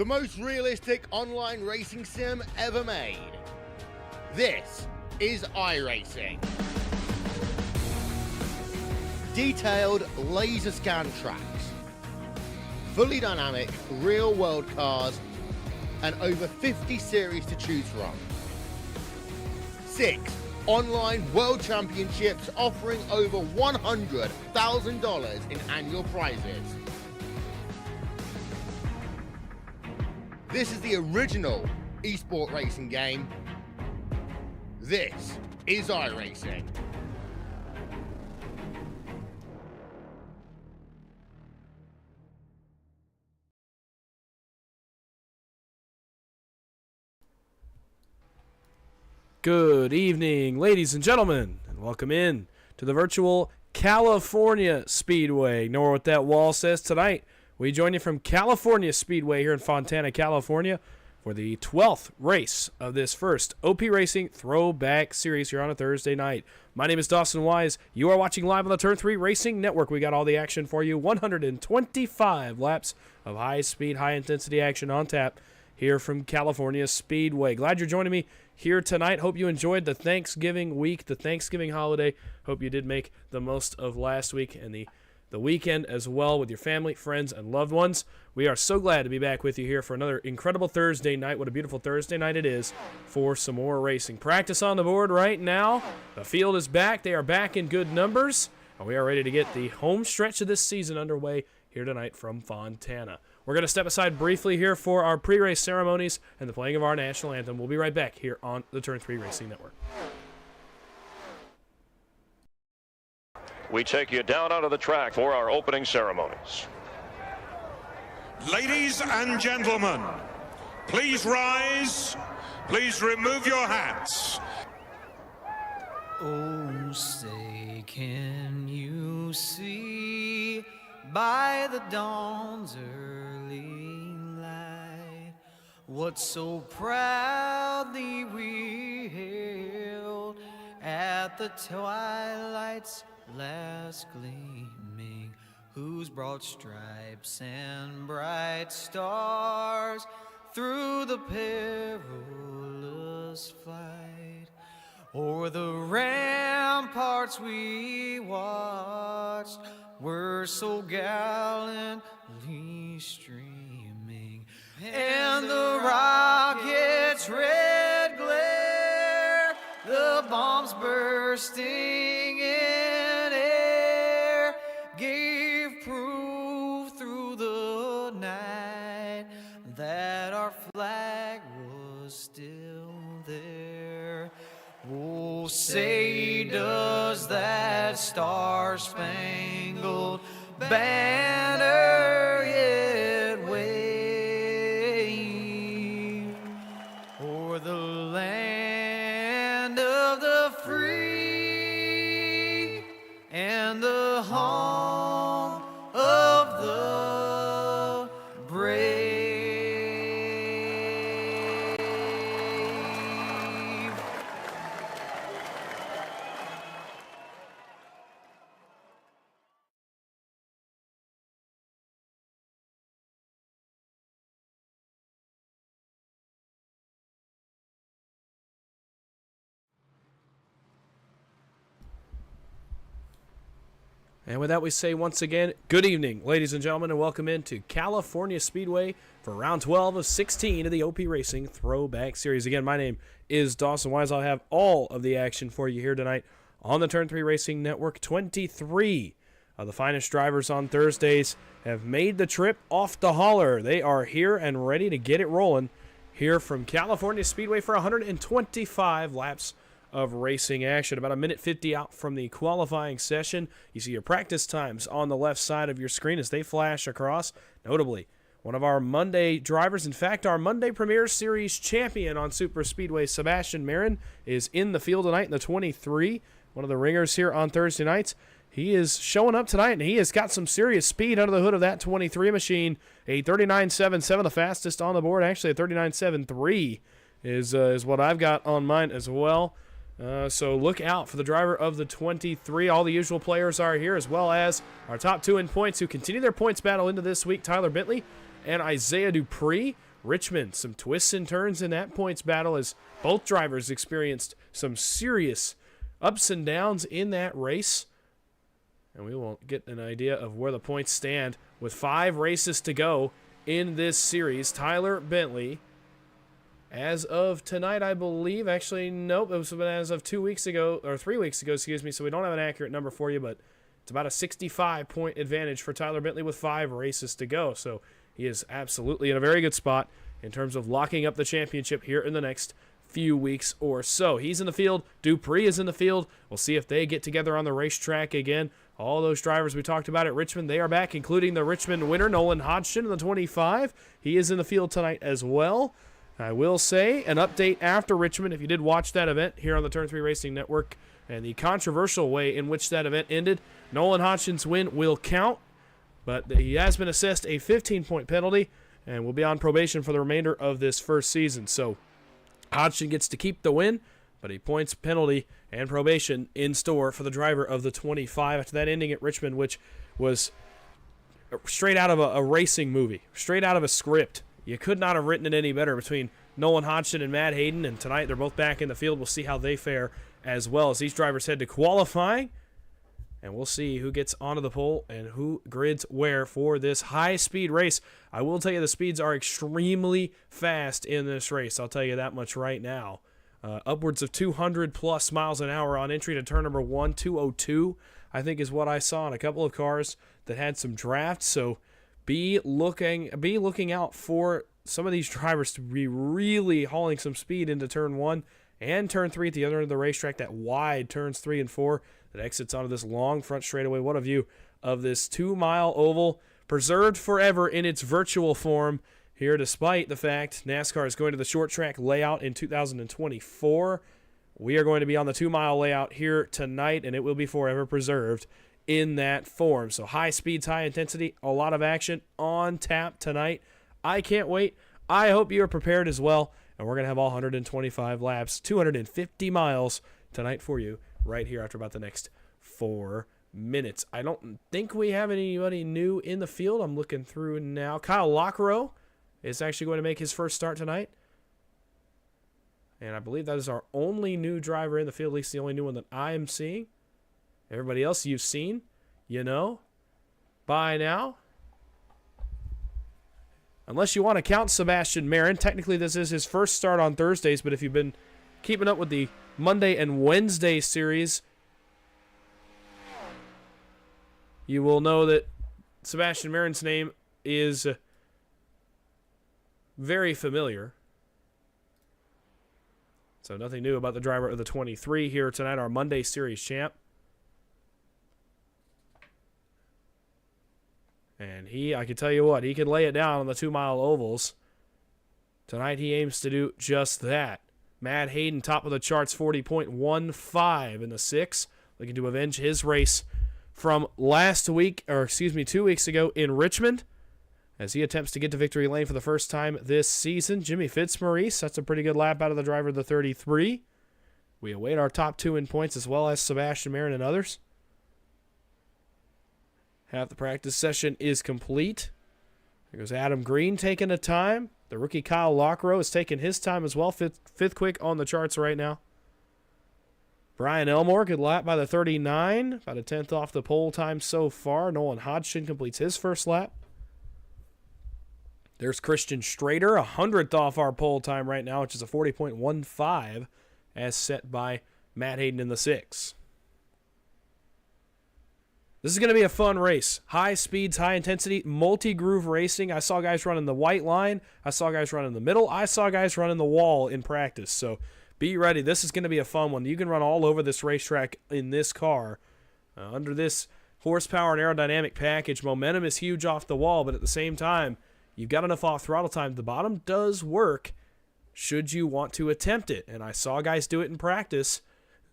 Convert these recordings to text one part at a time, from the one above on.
the most realistic online racing sim ever made. This is iRacing. Detailed laser scan tracks, fully dynamic real world cars, and over 50 series to choose from. 6 online world championships offering over $100,000 in annual prizes. This is the original esport racing game. This is iRacing. Good evening, ladies and gentlemen, and welcome in to the virtual California Speedway. Ignore what that wall says tonight. We join you from California Speedway here in Fontana, California for the 12th race of this first OP Racing Throwback Series here on a Thursday night. My name is Dawson Wise. You are watching live on the Turn 3 Racing Network. We got all the action for you. 125 laps of high-speed, high-intensity action on tap here from California Speedway. Glad you're joining me here tonight. Hope you enjoyed the Thanksgiving week, the Thanksgiving holiday. Hope you did make the most of last week and the weekend as well with your family, friends, and loved ones. We are so glad to be back with you here for another incredible Thursday night. What a beautiful Thursday night it is for some more racing. Practice on the board right now. The field is back. They are back in good numbers. And we are ready to get the home stretch of this season underway here tonight from Fontana. We're going to step aside briefly here for our pre-race ceremonies and the playing of our national anthem. We'll be right back here on the Turn 3 Racing Network. We take you down onto the track for our opening ceremonies. Ladies and gentlemen, please rise. Please remove your hats. Oh, say, can you see by the dawn's early light what so proudly we hailed at the twilight's last gleaming, whose broad stripes and bright stars through the perilous fight o'er the ramparts we watched were so gallantly streaming, and the rocket's red glare, the bombs bursting in air, gave proof through the night that our flag was still there. Oh, say does that star-spangled banner yet wave o'er the land of the free and the home of the brave? And with that, we say once again, good evening, ladies and gentlemen, and welcome into California Speedway for round 12 of 16 of the OP Racing Throwback Series. Again, my name is Dawson Wise. I'll have all of the action for you here tonight on the Turn 3 Racing Network. 23 of the finest drivers on Thursdays have made the trip off the hauler. They are here and ready to get it rolling here from California Speedway for 125 laps of racing action. About a minute 50 out from the qualifying session. You see your practice times on the left side of your screen as they flash across. Notably, one of our Monday drivers, in fact, our Monday Premier Series champion on Super Speedway, Sebastian Marin, is in the field tonight in the 23. One of the ringers here on Thursday nights. He is showing up tonight, and he has got some serious speed under the hood of that 23 machine. A 39.77, the fastest on the board. Actually, a 39.73 is what I've got on mine as well. So look out for the driver of the 23. All the usual players are here, as well as our top two in points who continue their points battle into this week, Tyler Bentley and Isaiah Dupree. Richmond. Some twists and turns in that points battle as both drivers experienced some serious ups and downs in that race. And we will get an idea of where the points stand with 5 races to go in this series. Tyler Bentley, as of tonight, I believe, actually, nope, it was as of 2 weeks ago, or 3 weeks ago, excuse me, so we don't have an accurate number for you, but it's about a 65-point advantage for Tyler Bentley with 5 races to go. So he is absolutely in a very good spot in terms of locking up the championship here in the next few weeks or so. He's in the field. Dupree is in the field. We'll see if they get together on the racetrack again. All those drivers we talked about at Richmond, they are back, including the Richmond winner, Nolan Hodgson, in the 25. He is in the field tonight as well. I will say an update after Richmond, if you did watch that event here on the Turn 3 Racing Network, and the controversial way in which that event ended, Nolan Hodgson's win will count, but he has been assessed a 15-point penalty and will be on probation for the remainder of this first season. So Hodgson gets to keep the win, but a points penalty and probation in store for the driver of the 25 after that ending at Richmond, which was straight out of a racing movie, straight out of a script. You could not have written it any better between Nolan Hodgson and Matt Hayden, and tonight they're both back in the field. We'll see how they fare as well as these drivers head to qualifying, and we'll see who gets onto the pole and who grids where for this high-speed race. I will tell you the speeds are extremely fast in this race. I'll tell you that much right now. Upwards of 200-plus miles an hour on entry to turn number 1, 202, I think is what I saw in a couple of cars that had some drafts, so be looking out for some of these drivers to be really hauling some speed into turn 1 and turn 3 at the other end of the racetrack, that wide turns 3 and 4 that exits onto this long front straightaway. What a view of this 2-mile oval, preserved forever in its virtual form here, despite the fact NASCAR is going to the short track layout in 2024. We are going to be on the 2-mile layout here tonight, and it will be forever preserved in that form. So high speeds, high intensity, a lot of action on tap tonight. I can't wait. I hope you are prepared as well. And we're going to have all 125 laps, 250 miles tonight for you right here after about the next 4 minutes. I don't think we have anybody new in the field. I'm looking through now. Kyle Lockrow is actually going to make his first start tonight. And I believe that is our only new driver in the field, at least the only new one that I am seeing. Everybody else you've seen, you know, by now. Unless you want to count Sebastian Marin. Technically, this is his first start on Thursdays, but if you've been keeping up with the Monday and Wednesday series, you will know that Sebastian Marin's name is very familiar. So nothing new about the driver of the 23 here tonight, our Monday series champ. And I can tell you what, he can lay it down on the 2-mile ovals. Tonight he aims to do just that. Matt Hayden, top of the charts, 40.15 in the 6. Looking to avenge his race from 2 weeks ago in Richmond, as he attempts to get to victory lane for the first time this season. Jimmy Fitzmaurice, that's a pretty good lap out of the driver of the 33. We await our top 2 in points, as well as Sebastian Marin and others. Half the practice session is complete. There goes Adam Green taking a time. The rookie Kyle Lockrow is taking his time as well. Fifth quick on the charts right now. Brian Elmore, good lap by the 39. About a 10th off the pole time so far. Nolan Hodgson completes his first lap. There's Christian Strader, 100th off our pole time right now, which is a 40.15 as set by Matt Hayden in the 6. This is going to be a fun race. High speeds, high intensity, multi-groove racing. I saw guys running the white line. I saw guys running the middle. I saw guys running the wall in practice. So be ready. This is going to be a fun one. You can run all over this racetrack in this car. Under this horsepower and aerodynamic package, momentum is huge off the wall, but at the same time, you've got enough off throttle time. The bottom does work should you want to attempt it. And I saw guys do it in practice.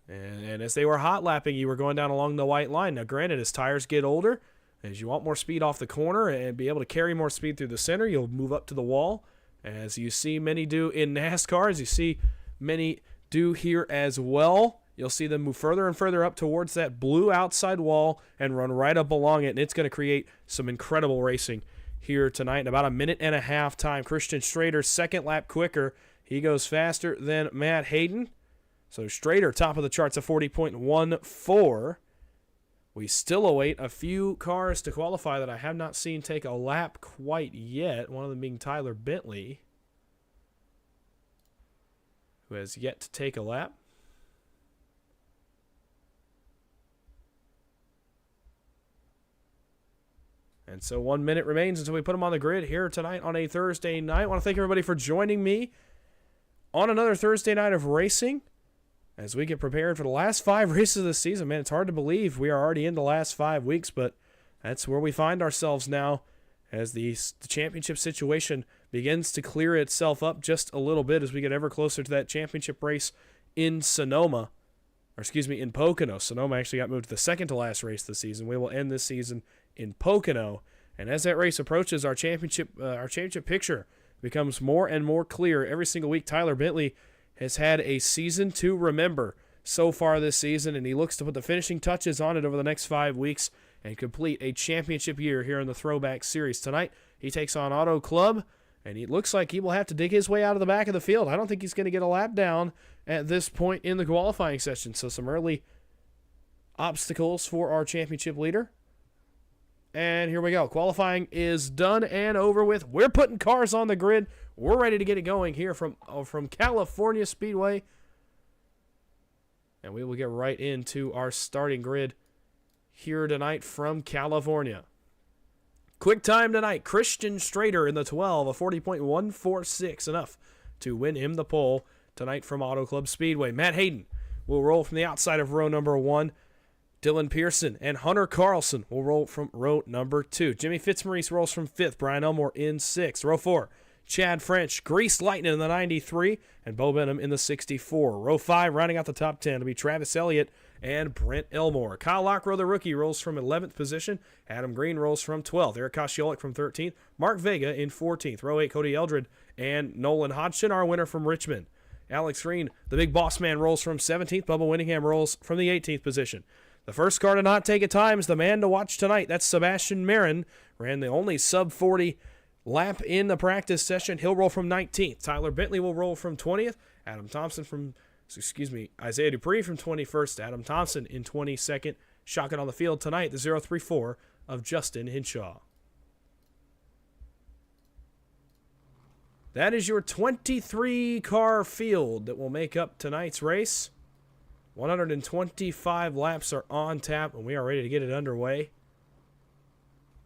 And as they were hot lapping, you were going down along the white line. Now, granted, as tires get older, as you want more speed off the corner and be able to carry more speed through the center, you'll move up to the wall, as you see many do in NASCAR, as you see many do here as well. You'll see them move further and further up towards that blue outside wall and run right up along it, and it's going to create some incredible racing here tonight in about a minute and a half time. Christian Strader, second lap quicker. He goes faster than Matt Hayden. So Strader, top of the charts at 40.14. We still await a few cars to qualify that I have not seen take a lap quite yet, one of them being Tyler Bentley, who has yet to take a lap. And so 1 minute remains until we put them on the grid here tonight on a Thursday night. I want to thank everybody for joining me on another Thursday night of racing as we get prepared for the last 5 races of the season. Man, it's hard to believe we are already in the last 5 weeks, but that's where we find ourselves now as the championship situation begins to clear itself up just a little bit as we get ever closer to that championship race in Sonoma. In Pocono. Sonoma actually got moved to the second to last race of the season. We will end this season in Pocono. And as that race approaches, our championship picture becomes more and more clear every single week. Tyler Bentley has had a season to remember so far this season, and he looks to put the finishing touches on it over the next 5 weeks and complete a championship year here in the Throwback Series. Tonight, he takes on Auto Club, and it looks like he will have to dig his way out of the back of the field. I don't think he's going to get a lap down at this point in the qualifying session. So some early obstacles for our championship leader. And here we go. Qualifying is done and over with. We're putting cars on the grid. We're ready to get it going here from California Speedway. And we will get right into our starting grid here tonight from California. Quick time tonight. Christian Strader in the 12, a 40.146, enough to win him the pole tonight from Auto Club Speedway. Matt Hayden will roll from the outside of row number 1. Dylan Pearson and Hunter Carlson will roll from row number 2. Jimmy Fitzmaurice rolls from 5th. Brian Elmore in 6th. Row 4, Chad French, Grease Lightning in the 93, and Bo Benham in the 64. Row 5, rounding out the top 10, will be Travis Elliott and Brent Elmore. Kyle Lockrow, the rookie, rolls from 11th position. Adam Green rolls from 12th. Eric Kosciolek from 13th. Mark Vega in 14th. Row 8, Cody Eldred and Nolan Hodgson, our winner from Richmond. Alex Green, the big boss man, rolls from 17th. Bubba Winningham rolls from the 18th position. The first car to not take a time is the man to watch tonight. That's Sebastian Marin. Ran the only sub-40 lap in the practice session. He'll roll from 19th. Tyler Bentley will roll from 20th. Isaiah Dupree from 21st. Adam Thompson in 22nd. Shotgun on the field tonight, the 034 of Justin Hinshaw. That is your 23-car field that will make up tonight's race. 125 laps are on tap, and we are ready to get it underway.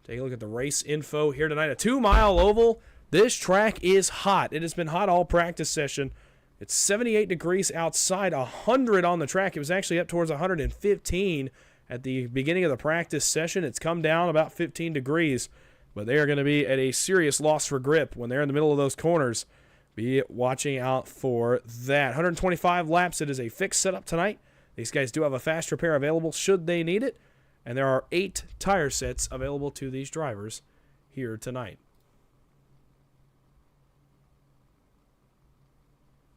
Take a look at the race info here tonight. A 2-mile oval. This track is hot. It has been hot all practice session. It's 78 degrees outside, 100 on the track. It was actually up towards 115 at the beginning of the practice session. It's come down about 15 degrees, but they are going to be at a serious loss for grip when they're in the middle of those corners. Be watching out for that. 125 laps. It is a fixed setup tonight. These guys do have a fast repair available should they need it. And there are 8 tire sets available to these drivers here tonight.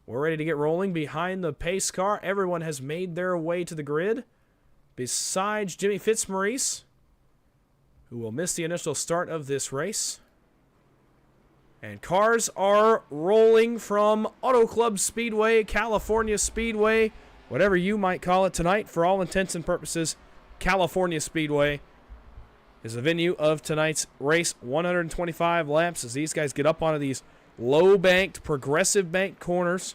We're ready to get rolling behind the pace car. Everyone has made their way to the grid. Besides Jimmy Fitzmaurice, who will miss the initial start of this race. And cars are rolling from Auto Club Speedway, California Speedway, whatever you might call it tonight. For all intents and purposes, California Speedway is the venue of tonight's race. 125 laps as these guys get up onto these low-banked, progressive bank corners.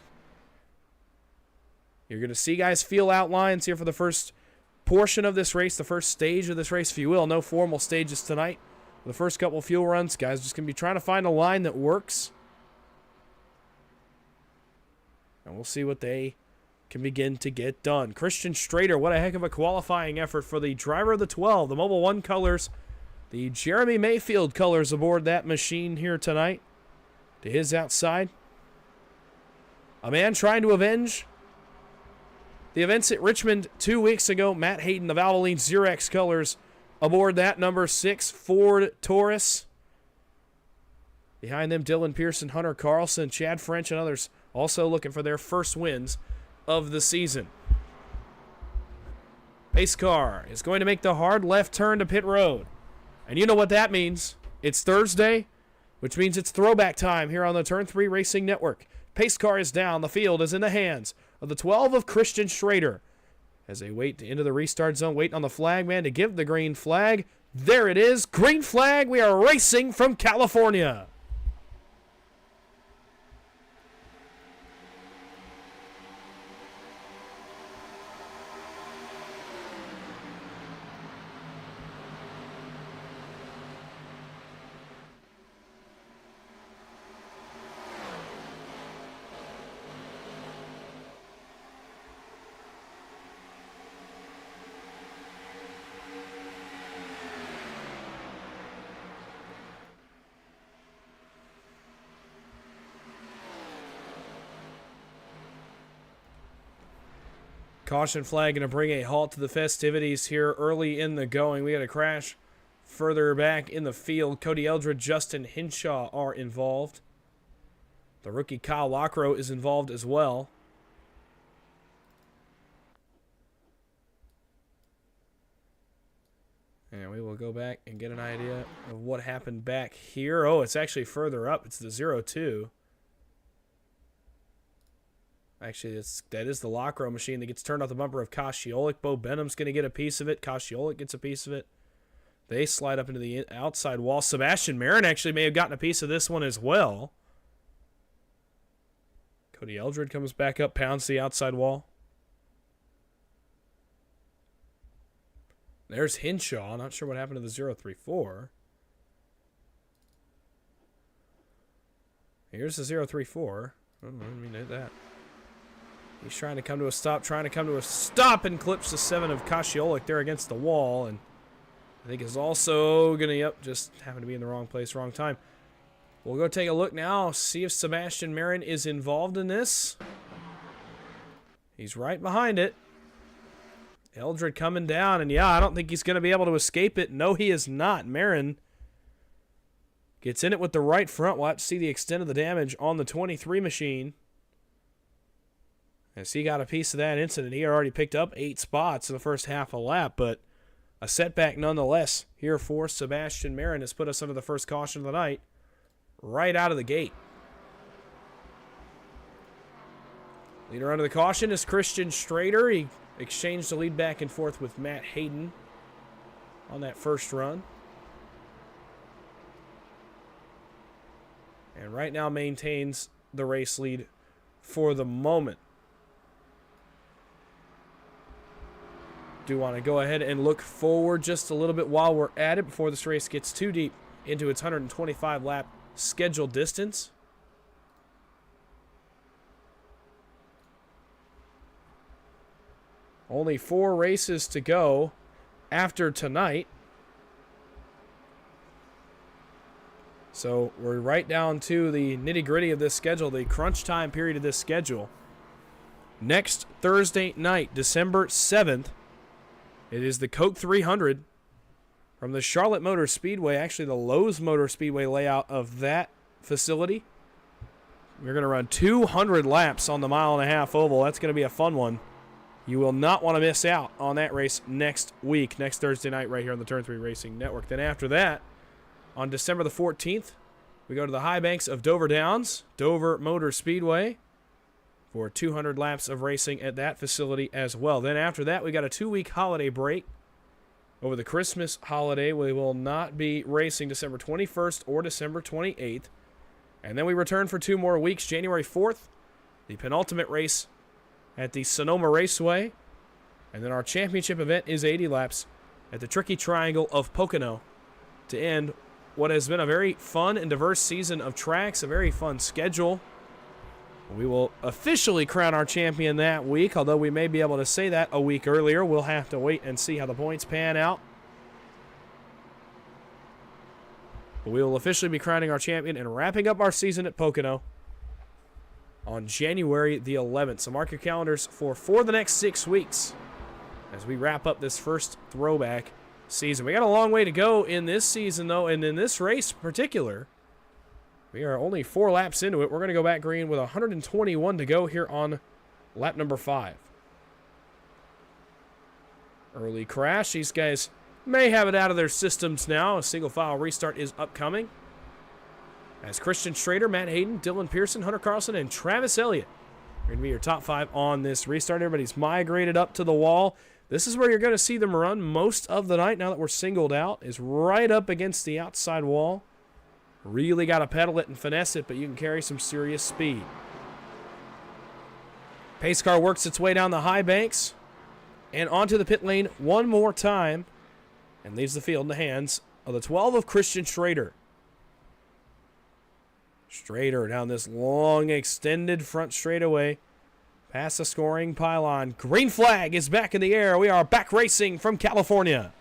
You're going to see guys feel outlines here for the first portion of this race, the first stage of this race, if you will. No formal stages tonight. The first couple fuel runs, guys just going to be trying to find a line that works. And we'll see what they can begin to get done. Christian Strader, what a heck of a qualifying effort for the driver of the 12. The Mobil 1 colors, the Jeremy Mayfield colors aboard that machine here tonight. To his outside. A man trying to avenge the events at Richmond 2 weeks ago. Matt Hayden, the Valvoline Xerox colors, aboard that number 6 Ford Taurus. Behind them, Dylan Pearson, Hunter Carlson, Chad French, and others also looking for their first wins of the season. Pace car is going to make the hard left turn to pit road. And you know what that means. It's Thursday, which means it's throwback time here on the Turn 3 Racing Network. Pace car is down. The field is in the hands of the 12 of Christian Schrader. As they wait into the restart zone, waiting on the flag man to give the green flag. There it is. Green flag. We are racing from California. Caution flag going to bring a halt to the festivities here early in the going. We got a crash further back in the field. Cody Eldred, Justin Hinshaw are involved. The rookie Kyle Lockrow is involved as well. And we will go back and get an idea of what happened back here. Oh, it's actually further up. It's the 0-2. Actually, that is the Lockrow machine that gets turned off the bumper of Kosciolek. Bo Benham's going to get a piece of it. Kosciolek gets a piece of it. They slide up into the outside wall. Sebastian Marin actually may have gotten a piece of this one as well. Cody Eldred comes back up, pounds the outside wall. There's Hinshaw. Not sure what happened to the 034. Here's the 034. I didn't mean to hit that. He's trying to come to a stop, and clips the 7 of Kosciolek there against the wall, and I think is also going to, just happened to be in the wrong place, wrong time. We'll go take a look now, see if Sebastian Marin is involved in this. He's right behind it. Eldred coming down, and yeah, I don't think he's going to be able to escape it. No, he is not. Marin gets in it with the right front. We'll have to see the extent of the damage on the 23 machine. As he got a piece of that incident, he had already picked up 8 spots in the first half of a lap, but a setback nonetheless here for Sebastian Marin has put us under the first caution of the night right out of the gate. Leader under the caution is Christian Schrader. He exchanged the lead back and forth with Matt Hayden on that first run. And right now maintains the race lead for the moment. Do want to go ahead and look forward just a little bit while we're at it before this race gets too deep into its 125 lap scheduled distance. Only 4 races to go after tonight. So we're right down to the nitty-gritty of this schedule, the crunch time period of this schedule. Next Thursday night, December 7th, it is the Coke 300 from the Charlotte Motor Speedway, actually the Lowe's Motor Speedway layout of that facility. We're going to run 200 laps on the 1.5 mile oval. That's going to be a fun one. You will not want to miss out on that race next week, next Thursday night right here on the Turn 3 Racing Network. Then after that, on December the 14th, we go to the high banks of Dover Downs, Dover Motor Speedway, for 200 laps of racing at that facility as well. Then after that, we got a 2-week holiday break. Over the Christmas holiday, we will not be racing December 21st or December 28th. And then we return for 2 more weeks. January 4th, the penultimate race at the Sonoma Raceway. And then our championship event is 80 laps at the Tricky Triangle of Pocono to end what has been a very fun and diverse season of tracks, a very fun schedule. We will officially crown our champion that week, although we may be able to say that a week earlier. We'll have to wait and see how the points pan out. But we will officially be crowning our champion and wrapping up our season at Pocono on January the 11th. So mark your calendars for the next 6 weeks as we wrap up this first throwback season. We got a long way to go in this season, though, and in this race in particular. We are only 4 laps into it. We're going to go back green with 121 to go here on lap number 5. Early crash. These guys may have it out of their systems now. A single file restart is upcoming. As Christian Schrader, Matt Hayden, Dylan Pearson, Hunter Carlson, and Travis Elliott are going to be your top 5 on this restart. Everybody's migrated up to the wall. This is where you're going to see them run most of the night now that we're singled out, is right up against the outside wall. Really got to pedal it and finesse it, but you can carry some serious speed. Pace car works its way down the high banks and onto the pit lane one more time and leaves the field in the hands of the 12 of Christian Schrader. Schrader down this long extended front straightaway past the scoring pylon. Green flag is back in the air. We are back racing from California.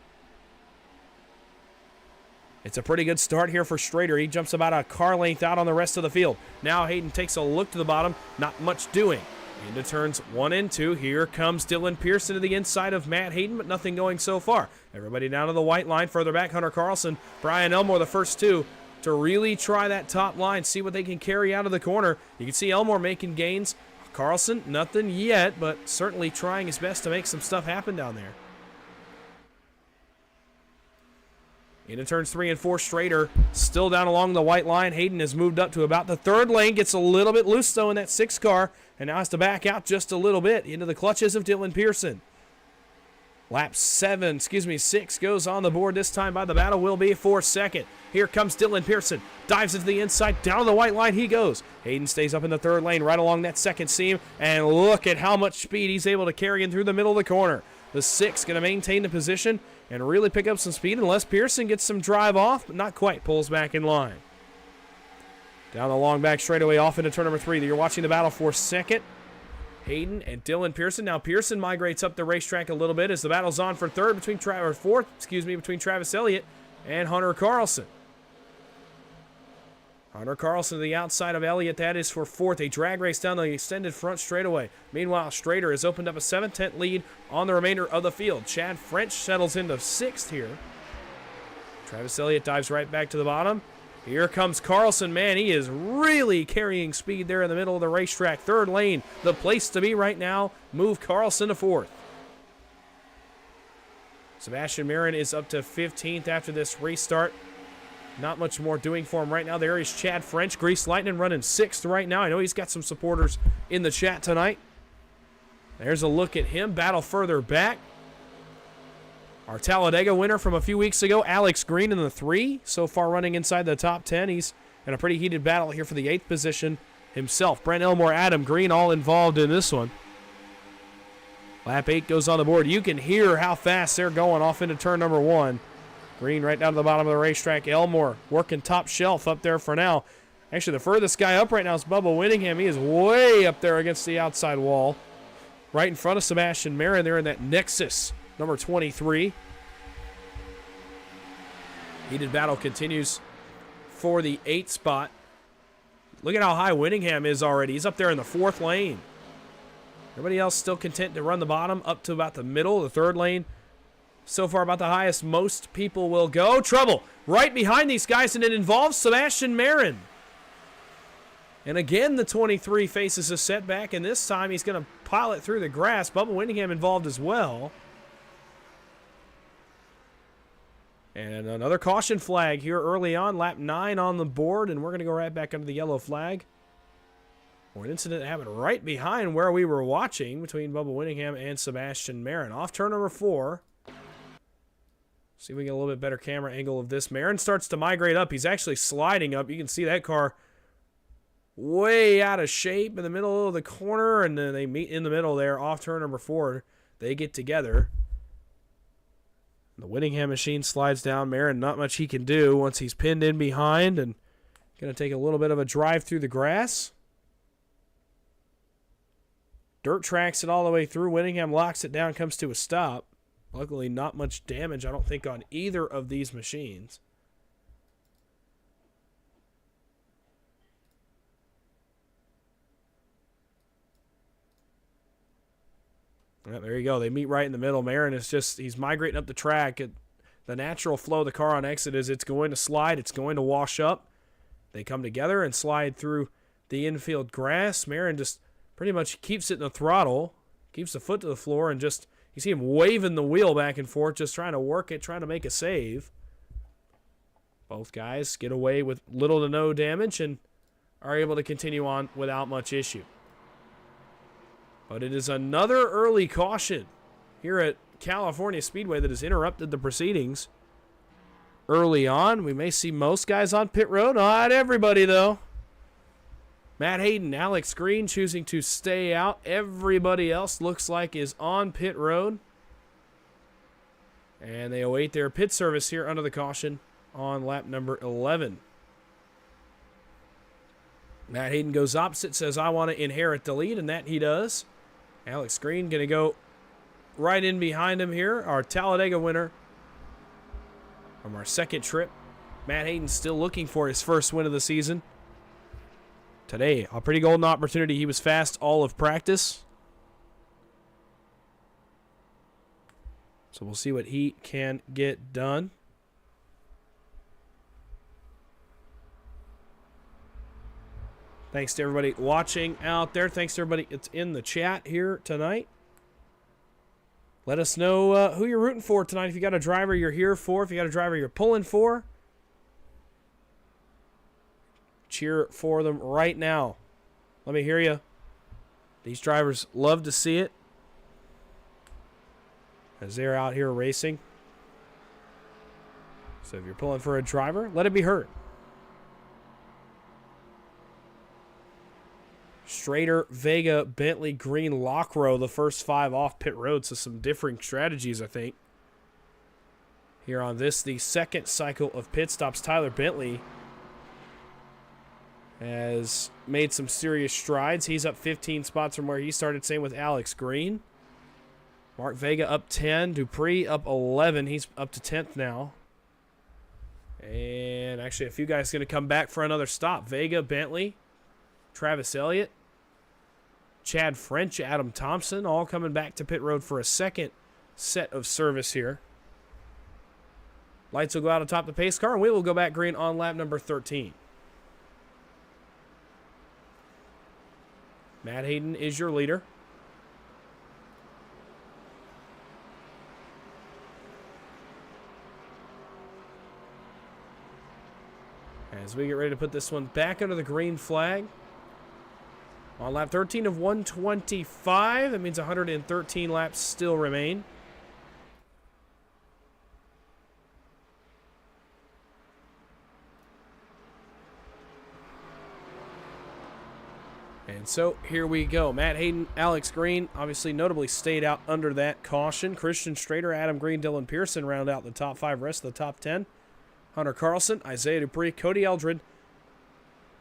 It's a pretty good start here for Schrader. He jumps about a car length out on the rest of the field. Now Hayden takes a look to the bottom. Not much doing. Into turns 1 and 2. Here comes Dylan Pearson to the inside of Matt Hayden, but nothing going so far. Everybody down to the white line. Further back, Hunter Carlson, Brian Elmore, the first two to really try that top line, see what they can carry out of the corner. You can see Elmore making gains. Carlson, nothing yet, but certainly trying his best to make some stuff happen down there. Into turns 3 and 4, Schrader still down along the white line. Hayden has moved up to about the third lane, gets a little bit loose though in that 6 car, and now has to back out just a little bit into the clutches of Dylan Pearson. Lap 6 goes on the board. This time by the battle will be for second. Here comes Dylan Pearson. Dives into the inside. Down the white line he goes. Hayden stays up in the third lane right along that second seam. And look at how much speed he's able to carry in through the middle of the corner. The 6 going to maintain the position and really pick up some speed unless Pearson gets some drive off, but not quite. Pulls back in line. Down the long back straightaway off into turn number 3. You're watching the battle for second. Hayden and Dylan Pearson. Now Pearson migrates up the racetrack a little bit as the battle's on for fourth, between Travis Elliott and Hunter Carlson. Hunter Carlson to the outside of Elliott. That is for fourth. A drag race down the extended front straightaway. Meanwhile, Schrader has opened up a 7-10 lead on the remainder of the field. Chad French settles into 6th here. Travis Elliott dives right back to the bottom. Here comes Carlson. Man, he is really carrying speed there in the middle of the racetrack. Third lane, the place to be right now. Move Carlson to 4th. Sebastian Marin is up to 15th after this restart. Not much more doing for him right now. There is Chad French. Grease Lightning running 6th right now. I know he's got some supporters in the chat tonight. There's a look at him. Battle further back. Our Talladega winner from a few weeks ago, Alex Green in the 3. So far running inside the top 10. He's in a pretty heated battle here for the 8th position himself. Brent Elmore, Adam Green all involved in this one. Lap 8 goes on the board. You can hear how fast they're going off into turn number 1. Green right down to the bottom of the racetrack. Elmore working top shelf up there for now. Actually, the furthest guy up right now is Bubba Whittingham. He is way up there against the outside wall. Right in front of Sebastian Marin there in that Nexus, number 23. Heated battle continues for the 8th spot. Look at how high Whittingham is already. He's up there in the 4th lane. Everybody else still content to run the bottom up to about the middle, the 3rd lane. So far about the highest most people will go. Trouble right behind these guys, and it involves Sebastian Marin. And again, the 23 faces a setback, and this time he's going to pile it through the grass. Bubba Whittingham involved as well. And another caution flag here early on. Lap 9 on the board, and we're going to go right back under the yellow flag. Or an incident happened right behind where we were watching between Bubba Whittingham and Sebastian Marin. Off turn number 4. See if we get a little bit better camera angle of this. Marin starts to migrate up. He's actually sliding up. You can see that car way out of shape in the middle of the corner, and then they meet in the middle there off turn number 4. They get together. The Whittingham machine slides down. Marin, not much he can do once he's pinned in behind, and going to take a little bit of a drive through the grass. Dirt tracks it all the way through. Whittingham locks it down, comes to a stop. Luckily, not much damage, I don't think, on either of these machines. Yeah, there you go. They meet right in the middle. Marin is he's migrating up the track. The natural flow of the car on exit is it's going to slide. It's going to wash up. They come together and slide through the infield grass. Marin just pretty much keeps it in the throttle, keeps the foot to the floor, and just You see him waving the wheel back and forth, just trying to work it, trying to make a save. Both guys get away with little to no damage and are able to continue on without much issue. But it is another early caution here at California Speedway that has interrupted the proceedings. Early on, we may see most guys on pit road. Not everybody, though. Matt Hayden, Alex Green choosing to stay out. Everybody else looks like is on pit road. And they await their pit service here under the caution on lap number 11. Matt Hayden goes opposite, says, I want to inherit the lead, and that he does. Alex Green going to go right in behind him here, our Talladega winner from our second trip. Matt Hayden still looking for his first win of the season. Today, a pretty golden opportunity. He was fast all of practice. So we'll see what he can get done. Thanks to everybody watching out there. Thanks to everybody that's in the chat here tonight. Let us know who you're rooting for tonight. If you got a driver you're here for, if you got a driver you're pulling for, cheer for them right now. Let me hear you. These drivers love to see it as they're out here racing. So if you're pulling for a driver, let it be heard. Strader, Vega, Bentley, Green, Lockrow, the first 5 off pit road. So some differing strategies, I think. Here on this, the second cycle of pit stops, Tyler Bentley has made some serious strides. He's up 15 spots from where he started. Same with Alex Green. Mark Vega up 10. Dupree up 11. He's up to 10th now. And actually, a few guys going to come back for another stop. Vega, Bentley, Travis Elliott, Chad French, Adam Thompson, all coming back to pit road for a second set of service here. Lights will go out atop the pace car, and we will go back green on lap number 13. Matt Hayden is your leader. As we get ready to put this one back under the green flag. On lap 13 of 125, that means 113 laps still remain. And so here we go. Matt Hayden, Alex Green, obviously notably stayed out under that caution. Christian Strader, Adam Green, Dylan Pearson round out the top 5, rest of the top 10. Hunter Carlson, Isaiah Dupree, Cody Eldred,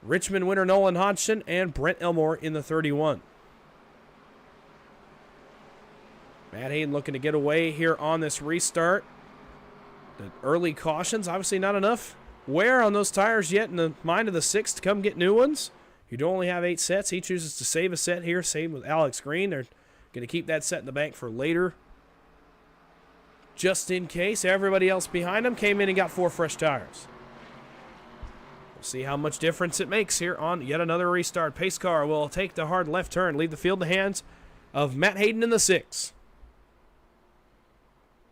Richmond winner Nolan Hodgson, and Brent Elmore in the 31. Matt Hayden looking to get away here on this restart. The early cautions, obviously not enough wear on those tires yet in the mind of the 6th to come get new ones. You don't only have 8 sets. He chooses to save a set here. Same with Alex Green. They're going to keep that set in the bank for later. Just in case. Everybody else behind him came in and got 4 fresh tires. We'll see how much difference it makes here on yet another restart. Pace car will take the hard left turn, leave the field in the hands of Matt Hayden in the 6.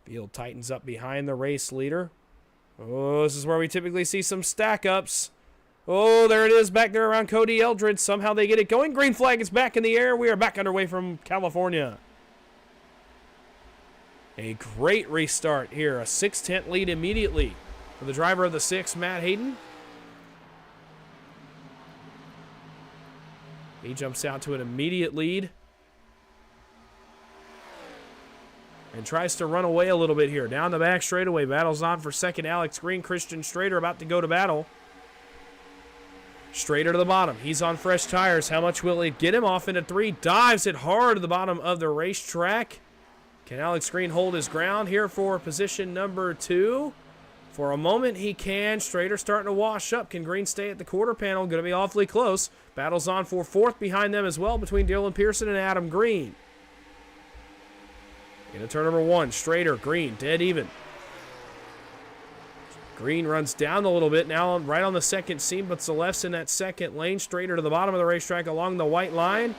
Field tightens up behind the race leader. Oh, this is where we typically see some stack-ups. Oh, there it is back there around Cody Eldred. Somehow they get it going. Green flag is back in the air. We are back underway from California. A great restart here. A 6-10 lead immediately for the driver of the 6, Matt Hayden. He jumps out to an immediate lead and tries to run away a little bit here. Down the back straightaway. Battles on for second. Alex Green, Christian Strader about to go to battle. Strader to the bottom. He's on fresh tires. How much will it get him? Off into 3. Dives it hard to the bottom of the racetrack. Can Alex Green hold his ground here for position number 2? For a moment, he can. Strader starting to wash up. Can Green stay at the quarter panel? Going to be awfully close. Battles on for 4th behind them as well between Dylan Pearson and Adam Green. Into turn number 1. Strader, Green, dead even. Green runs down a little bit now, right on the second seam, but the left's in that second lane. Strader to the bottom of the racetrack along the white line.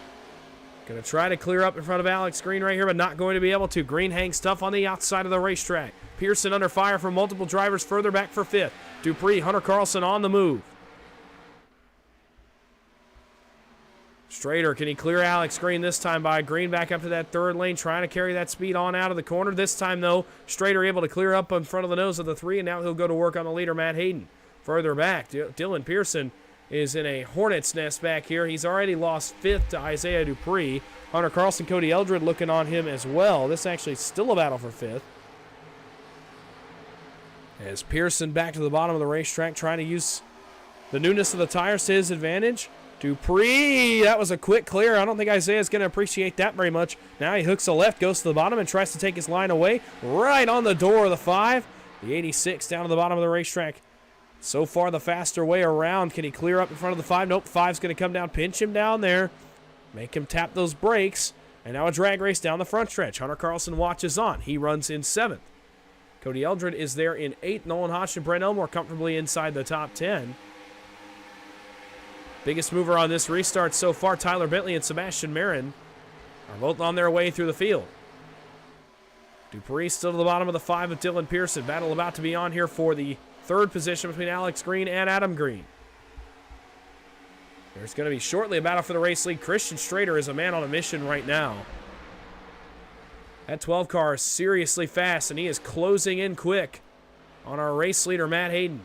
Going to try to clear up in front of Alex Green right here, but not going to be able to. Green hangs tough on the outside of the racetrack. Pearson under fire from multiple drivers further back for 5th. Dupree, Hunter Carlson on the move. Strader, can he clear Alex Green this time by Green back up to that 3rd lane, trying to carry that speed on out of the corner. This time, though, Strader able to clear up in front of the nose of the 3, and now he'll go to work on the leader, Matt Hayden. Further back, Dylan Pearson is in a hornet's nest back here. He's already lost 5th to Isaiah Dupree. Hunter Carlson, Cody Eldred looking on him as well. This actually still a battle for 5th. As Pearson back to the bottom of the racetrack, trying to use the newness of the tires to his advantage. Dupree, that was a quick clear. I don't think Isaiah's going to appreciate that very much. Now he hooks a left, goes to the bottom, and tries to take his line away. Right on the door of the 5. The 86 down to the bottom of the racetrack. So far, the faster way around. Can he clear up in front of the 5? Nope, 5's going to come down, pinch him down there. Make him tap those brakes. And now a drag race down the front stretch. Hunter Carlson watches on. He runs in 7th. Cody Eldred is there in 8th. Nolan Hodge and Brent Elmore comfortably inside the top 10. Biggest mover on this restart so far, Tyler Bentley and Sebastian Marin are both on their way through the field. Dupree still to the bottom of the 5 with Dylan Pearson. Battle about to be on here for the 3rd position between Alex Green and Adam Green. There's going to be shortly a battle for the race lead. Christian Strader is a man on a mission right now. That 12 car is seriously fast, and he is closing in quick on our race leader, Matt Hayden.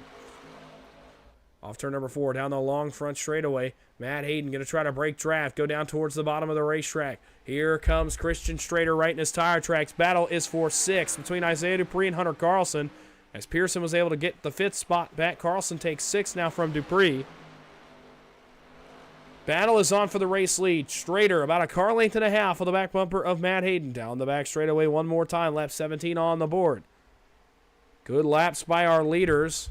Off turn number 4, down the long front straightaway. Matt Hayden going to try to break draft, go down towards the bottom of the racetrack. Here comes Christian Strader right in his tire tracks. Battle is for 6th between Isaiah Dupree and Hunter Carlson. As Pearson was able to get the 5th spot back, Carlson takes 6 now from Dupree. Battle is on for the race lead. Strader about a car length and a half on the back bumper of Matt Hayden. Down the back straightaway one more time. Lap 17 on the board. Good laps by our leaders.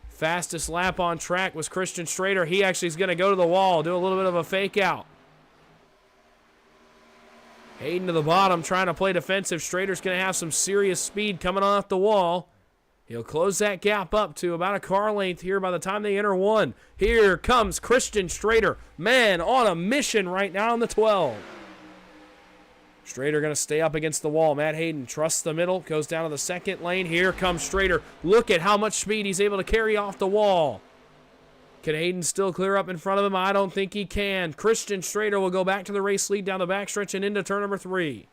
Fastest lap on track was Christian Strader. He actually is going to go to the wall, do a little bit of a fake out. Hayden to the bottom, trying to play defensive. Strader's going to have some serious speed coming off the wall. He'll close that gap up to about a car length here by the time they enter 1. Here comes Christian Strader. Man, on a mission right now on the 12. Strader going to stay up against the wall. Matt Hayden trusts the middle, goes down to the 2nd lane. Here comes Strader. Look at how much speed he's able to carry off the wall. Can Hayden still clear up in front of him? I don't think he can. Christian Strader will go back to the race lead down the backstretch and into turn number 3.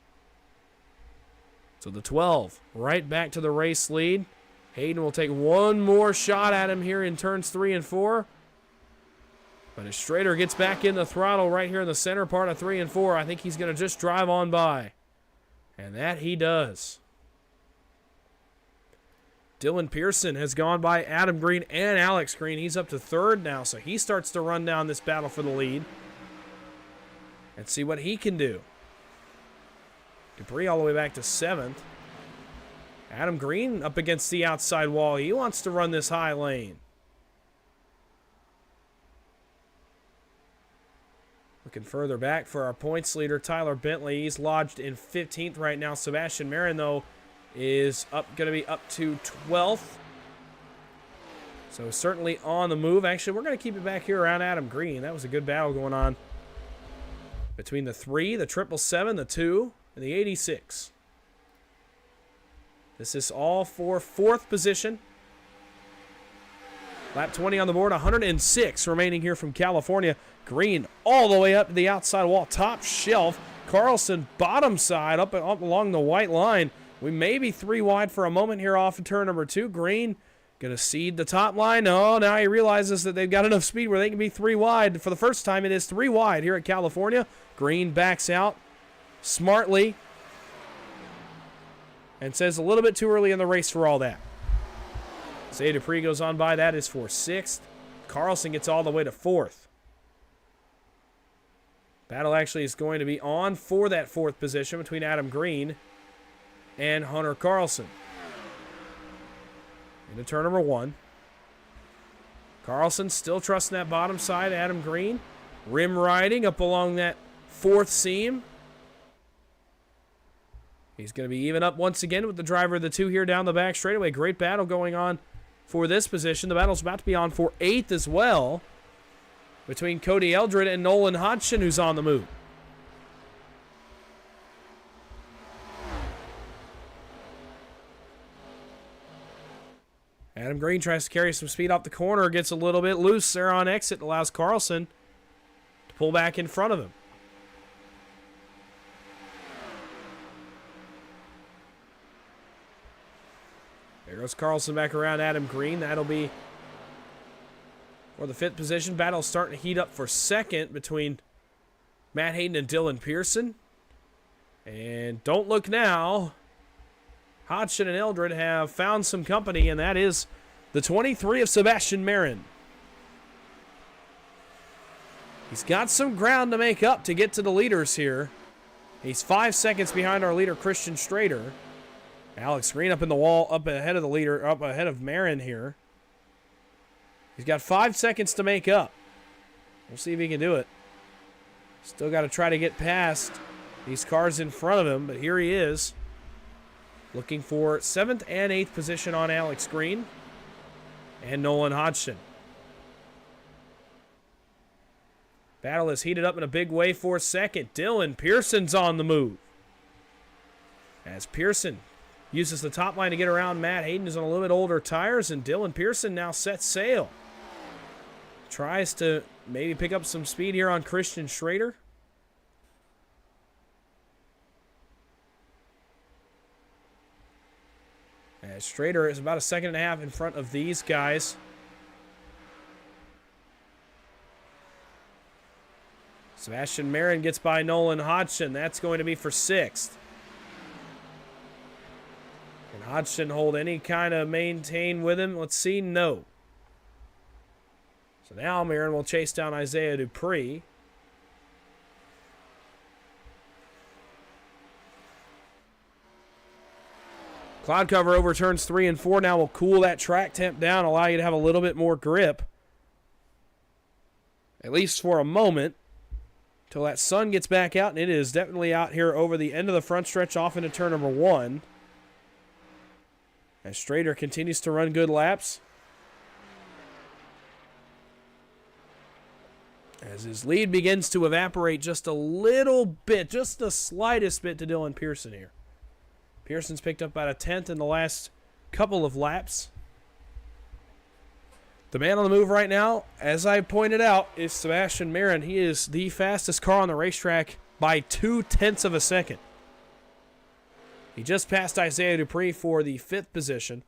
So the 12 right back to the race lead. Hayden will take one more shot at him here in turns 3 and 4. But as Strader gets back in the throttle right here in the center part of 3 and 4, I think he's going to just drive on by. And that he does. Dylan Pearson has gone by Adam Green and Alex Green. He's up to 3rd now, so he starts to run down this battle for the lead. And see what he can do. Dupree all the way back to 7th. Adam Green up against the outside wall. He wants to run this high lane. Looking further back for our points leader, Tyler Bentley. He's lodged in 15th right now. Sebastian Marin, though, is going to be up to 12th. So certainly on the move. Actually, we're going to keep it back here around Adam Green. That was a good battle going on between the 3, the 777, the 2, and the 86. This is all for 4th position. Lap 20 on the board, 106 remaining here from California. Green all the way up to the outside wall, top shelf. Carlson bottom side up along the white line. We may be 3 wide for a moment here off of turn number 2. Green going to cede the top line. Oh, now he realizes that they've got enough speed where they can be 3 wide. For the first time, it is 3 wide here at California. Green backs out smartly and says a little bit too early in the race for all that. Isaiah Dupree goes on by. That is for 6th. Carlson gets all the way to 4th. Battle actually is going to be on for that 4th position between Adam Green and Hunter Carlson. Into turn number 1. Carlson still trusting that bottom side. Adam Green rim riding up along that 4th seam. He's going to be even up once again with the driver of the 2 here down the back straightaway. Great battle going on for this position. The battle's about to be on for 8th as well between Cody Eldred and Nolan Hodgson, who's on the move. Adam Green tries to carry some speed off the corner, gets a little bit loose there on exit, allows Carlson to pull back in front of him. There goes Carlson back around Adam Green. That'll be for the 5th position. Battle starting to heat up for 2nd between Matt Hayden and Dylan Pearson. And don't look now. Hodgson and Eldred have found some company, and that is the 23 of Sebastian Marin. He's got some ground to make up to get to the leaders here. He's 5 seconds behind our leader, Christian Strader. Alex Green up in the wall, up ahead of the leader, up ahead of Marin here. He's got 5 seconds to make up. We'll see if he can do it. Still got to try to get past these cars in front of him, but here he is. Looking for 7th and 8th position on Alex Green and Nolan Hodgson. Battle is heated up in a big way for 2nd. Dylan Pearson's on the move. As Pearson uses the top line to get around Matt Hayden, who's on a little bit older tires, and Dylan Pearson now sets sail. Tries to maybe pick up some speed here on Christian Strader. As Strader is about a 1.5 seconds in front of these guys. Sebastian Marin gets by Nolan Hodgson. That's going to be for 6th. Can Hodgson hold any kind of maintain with him? Let's see. No. So now Marin will chase down Isaiah Dupree. Cloud cover over turns 3 and 4. Now will cool that track temp down, allow you to have a little bit more grip. At least for a moment. Till that sun gets back out, and it is definitely out here over the end of the front stretch off into turn number 1. As Strader continues to run good laps. As his lead begins to evaporate just a little bit, just the slightest bit to Dylan Pearson here. Pearson's picked up about a 10th in the last couple of laps. The man on the move right now, as I pointed out, is Sebastian Marin. He is the fastest car on the racetrack by 0.2 of a second. He just passed Isaiah Dupree for the 5th position.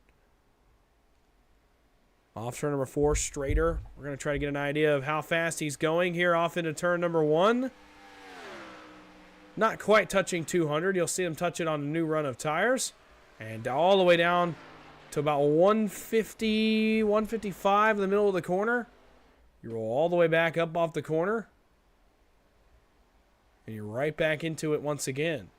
Off turn number 4, Strader. We're going to try to get an idea of how fast he's going here off into turn number 1. Not quite touching 200. You'll see him touch it on a new run of tires. And all the way down to about 150, 155 in the middle of the corner. You roll all the way back up off the corner. And you're right back into it once again.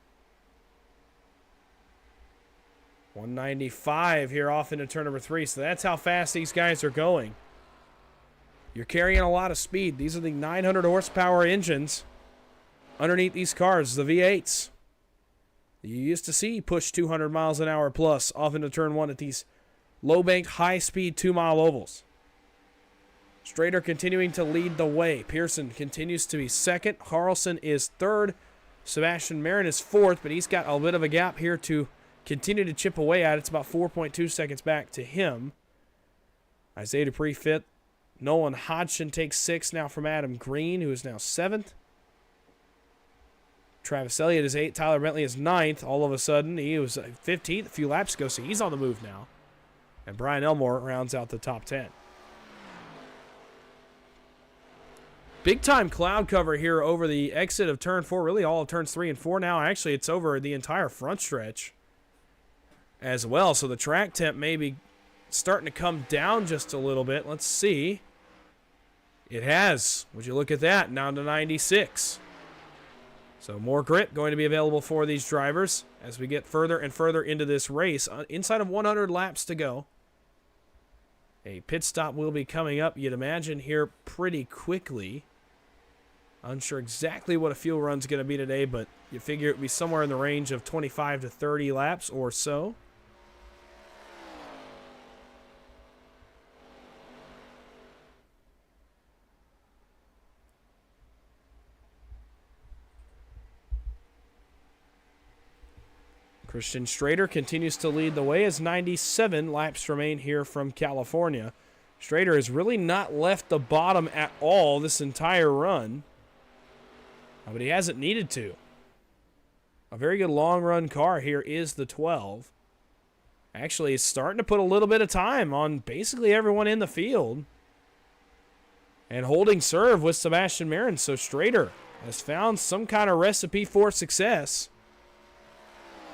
195 here off into turn number 3. So that's how fast these guys are going. You're carrying a lot of speed. These are the 900 horsepower engines underneath these cars, the V8s. You used to see push 200 miles an hour plus off into turn 1 at these low-banked, high-speed 2-mile ovals. Strader continuing to lead the way. Pearson continues to be 2nd. Carlson is 3rd. Sebastian Marin is 4th, but he's got a bit of a gap here to continue to chip away at. It's about 4.2 seconds back to him. Isaiah Dupree 5th. Nolan Hodgson takes 6th now from Adam Green, who is now 7th. Travis Elliott is 8th. Tyler Bentley is 9th. All of a sudden, he was 15th a few laps ago, so he's on the move now. And Brian Elmore rounds out the top 10. Big-time cloud cover here over the exit of turn 4, really all of turns 3 and 4 now. Actually, it's over the entire front stretch as well, so the track temp may be starting to come down just a little bit. Let's see. It has. Would you look at that? Down to 96. So more grip going to be available for these drivers as we get further and further into this race. Inside of 100 laps to go. A pit stop will be coming up, you'd imagine, here pretty quickly. Unsure exactly what a fuel run's going to be today, but you figure it would be somewhere in the range of 25 to 30 laps or so. Christian Strader continues to lead the way as 97 laps remain here from California. Strader has really not left the bottom at all this entire run, but he hasn't needed to. A very good long run car here is the 12. Actually, it's starting to put a little bit of time on basically everyone in the field. And holding serve with Sebastian Marin. So Strader has found some kind of recipe for success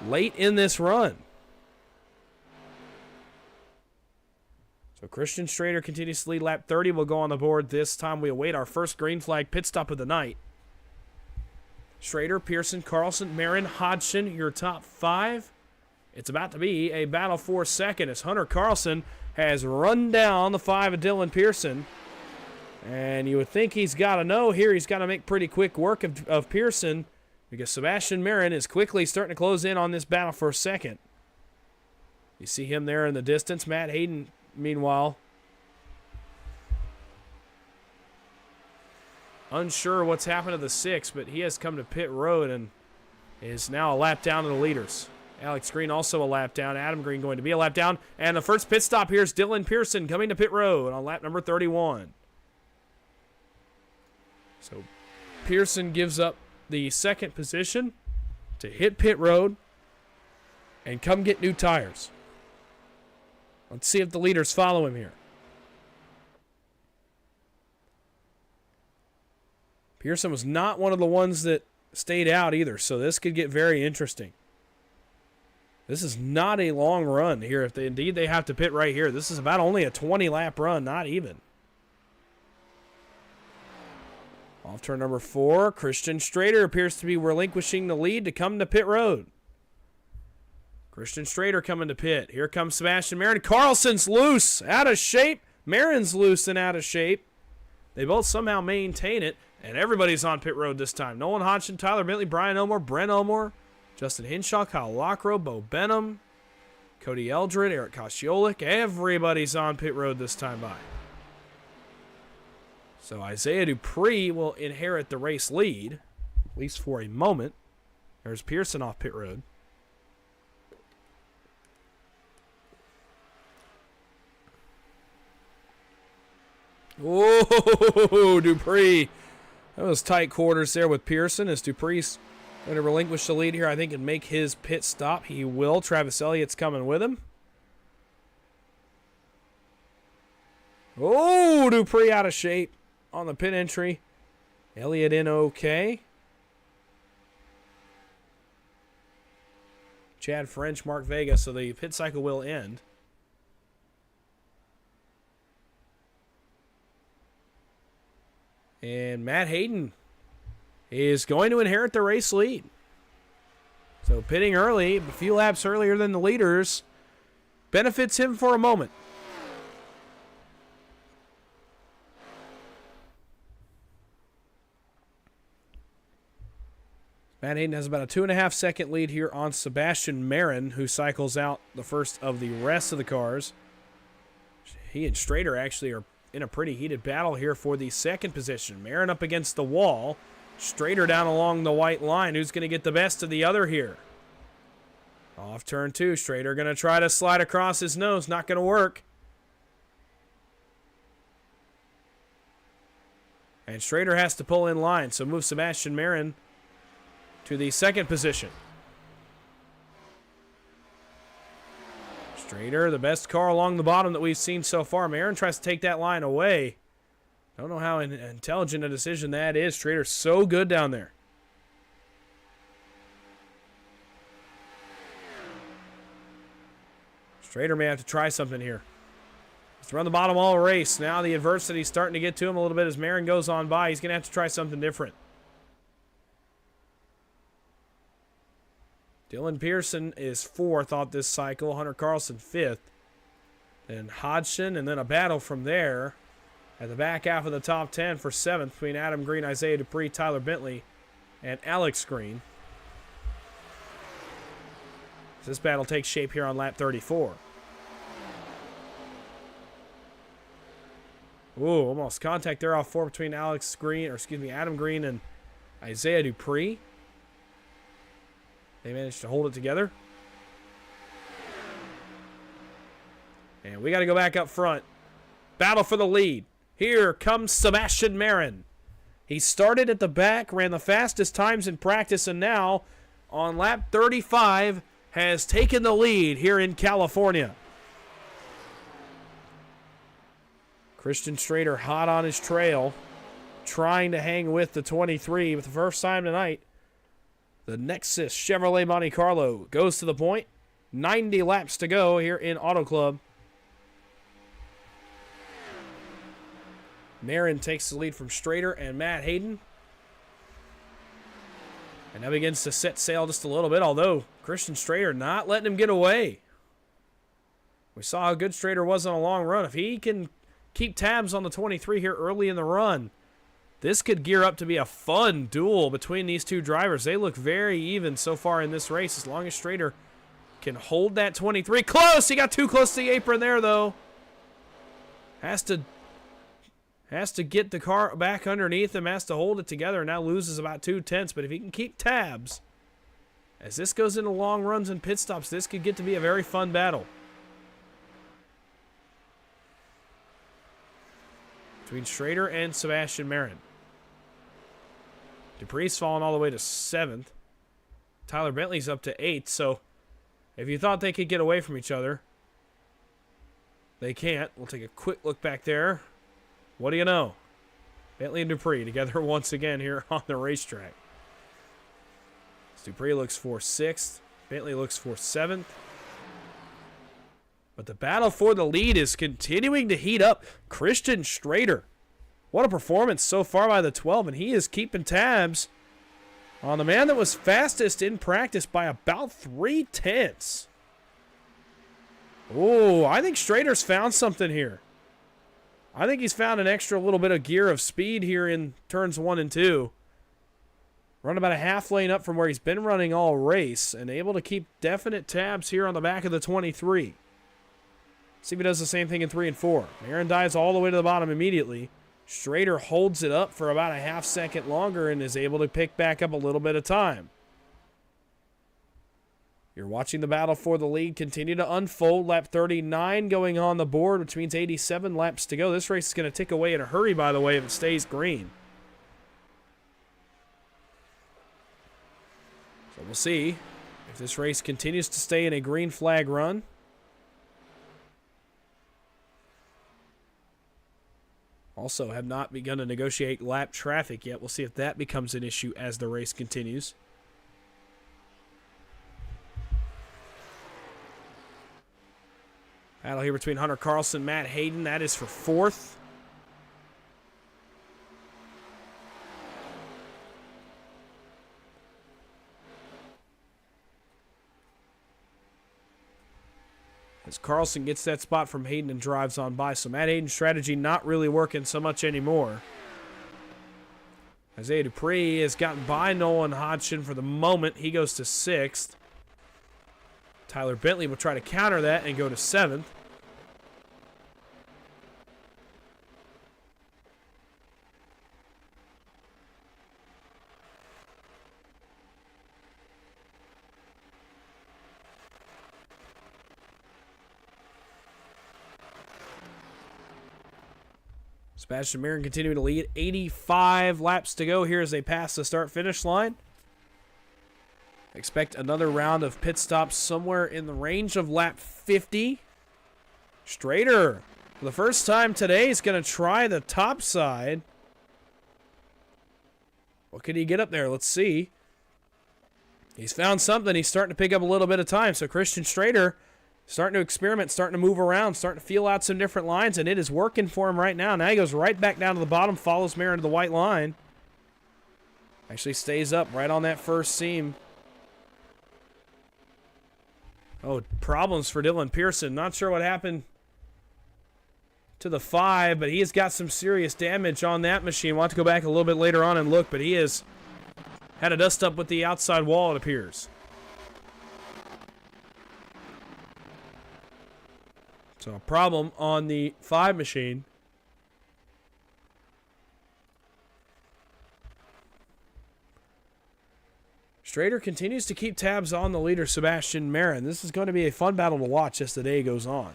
late in this run. So Christian Strader continues to lead. Lap 30 will go on the board. This time we await our first green flag pit stop of the night. Strader, Pearson, Carlson, Marin, Hodgson, your top 5. It's about to be a battle for second as Hunter Carlson has run down the 5 of Dylan Pearson. And you would think he's got to know here. He's got to make pretty quick work of Pearson because Sebastian Marin is quickly starting to close in on this battle for second. You see him there in the distance. Matt Hayden, meanwhile, unsure what's happened to the 6, but he has come to pit road and is now a lap down to the leaders. Alex Green also a lap down. Adam Green going to be a lap down. And the first pit stop here is Dylan Pearson coming to pit road on lap number 31. So Pearson gives up the second position to hit pit road and come get new tires. Let's see if the leaders follow him here. Pearson was not one of the ones that stayed out either, so this could get very interesting. This is not a long run here. If indeed they have to pit right here, this is about only a 20-lap run, not even. Off turn number 4, Christian Strader appears to be relinquishing the lead to come to pit road. Christian Strader coming to pit. Here comes Sebastian Marin. Carlson's loose, out of shape. Marin's loose and out of shape. They both somehow maintain it, and everybody's on pit road this time. Nolan Hodgson, Tyler Bentley, Brian Elmore, Brent Elmore, Justin Hinshaw, Kyle Lockrow, Bo Benham, Cody Eldred, Eric Kosciolik. Everybody's on pit road this time by. So Isaiah Dupree will inherit the race lead, at least for a moment. There's Pearson off pit road. Whoa, Dupree. That was tight quarters there with Pearson as Dupree's going to relinquish the lead here, I think, and make his pit stop. He will. Travis Elliott's coming with him. Oh, Dupree out of shape on the pit entry. Elliott in okay. Chad French, Mark Vega, so the pit cycle will end. And Matt Hayden is going to inherit the race lead. So pitting early, a few laps earlier than the leaders, benefits him for a moment. Matt Hayden has about a 2.5-second lead here on Sebastian Marin, who cycles out the first of the rest of the cars. He and Strader actually are in a pretty heated battle here for the second position. Marin up against the wall. Strader down along the white line. Who's going to get the best of the other here? Off turn 2. Strader going to try to slide across his nose. Not going to work. And Strader has to pull in line, so move Sebastian Marin to the second position. Strader, the best car along the bottom that we've seen so far. Marin tries to take that line away. Don't know how intelligent a decision that is. Strader's so good down there. Strader may have to try something here. He's run the bottom all race. Now the adversity's starting to get to him a little bit as Marin goes on by. He's going to have to try something different. Dylan Pearson is 4th off this cycle. Hunter Carlson 5th. Then Hodgson, and then a battle from there at the back half of the top 10 for 7th between Adam Green, Isaiah Dupree, Tyler Bentley, and Alex Green. This battle takes shape here on lap 34. Ooh, almost contact there off 4 between Adam Green and Isaiah Dupree. They managed to hold it together. And we got to go back up front. Battle for the lead. Here comes Sebastian Marin. He started at the back, ran the fastest times in practice, and now on lap 35 has taken the lead here in California. Christian Strader hot on his trail, trying to hang with the 23 for the first time tonight. The Nexus Chevrolet Monte Carlo goes to the point. 90 laps to go here in Auto Club. Marin takes the lead from Strader and Matt Hayden. And now begins to set sail just a little bit, although Christian Strader not letting him get away. We saw how good Strader was on a long run. If he can keep tabs on the 23 here early in the run, this could gear up to be a fun duel between these two drivers. They look very even so far in this race, as long as Strader can hold that 23. Close! He got too close to the apron there, though. Has to get the car back underneath him, has to hold it together, and now loses about 2/10. But if he can keep tabs, as this goes into long runs and pit stops, this could get to be a very fun battle between Strader and Sebastian Marin. Dupree's fallen all the way to 7th. Tyler Bentley's up to 8th, so if you thought they could get away from each other, they can't. We'll take a quick look back there. What do you know? Bentley and Dupree together once again here on the racetrack. Dupree looks for 6th. Bentley looks for 7th. But the battle for the lead is continuing to heat up. Christian Strader. What a performance so far by the 12, and he is keeping tabs on the man that was fastest in practice by about 3/10. Oh, I think Strader's found something here. I think he's found an extra little bit of gear of speed here in turns 1 and 2. Run about a half lane up from where he's been running all race, and able to keep definite tabs here on the back of the 23. See if he does the same thing in 3 and 4. Marin dives all the way to the bottom immediately. Strader holds it up for about a half second longer and is able to pick back up a little bit of time. You're watching the battle for the lead continue to unfold. Lap 39 going on the board, which means 87 laps to go. This race is going to tick away in a hurry, by the way, if it stays green. So we'll see if this race continues to stay in a green flag run. Also have not begun to negotiate lap traffic yet. We'll see if that becomes an issue as the race continues. Battle here between Hunter Carlson and Matt Hayden. That is for 4th. As Carlson gets that spot from Hayden and drives on by. So Matt Hayden's strategy not really working so much anymore. Isaiah Dupree has gotten by Nolan Hodgson for the moment. He goes to 6th. Tyler Bentley will try to counter that and go to 7th. Sebastian Marin continuing to lead. 85 laps to go here as they pass the start-finish line. Expect another round of pit stops somewhere in the range of lap 50. Strader, for the first time today, is going to try the top side. What can he get up there? Let's see. He's found something. He's starting to pick up a little bit of time. So Christian Strader starting to experiment, starting to move around, starting to feel out some different lines, and it is working for him right now. Now he goes right back down to the bottom, follows Marin to the white line. Actually stays up right on that first seam. Oh, problems for Dylan Pearson. Not sure what happened to the 5, but he has got some serious damage on that machine. We'll have to go back a little bit later on and look, but he has had a dust up with the outside wall, it appears. So a problem on the 5 machine. Strader continues to keep tabs on the leader, Sebastian Marin. This is going to be a fun battle to watch as the day goes on.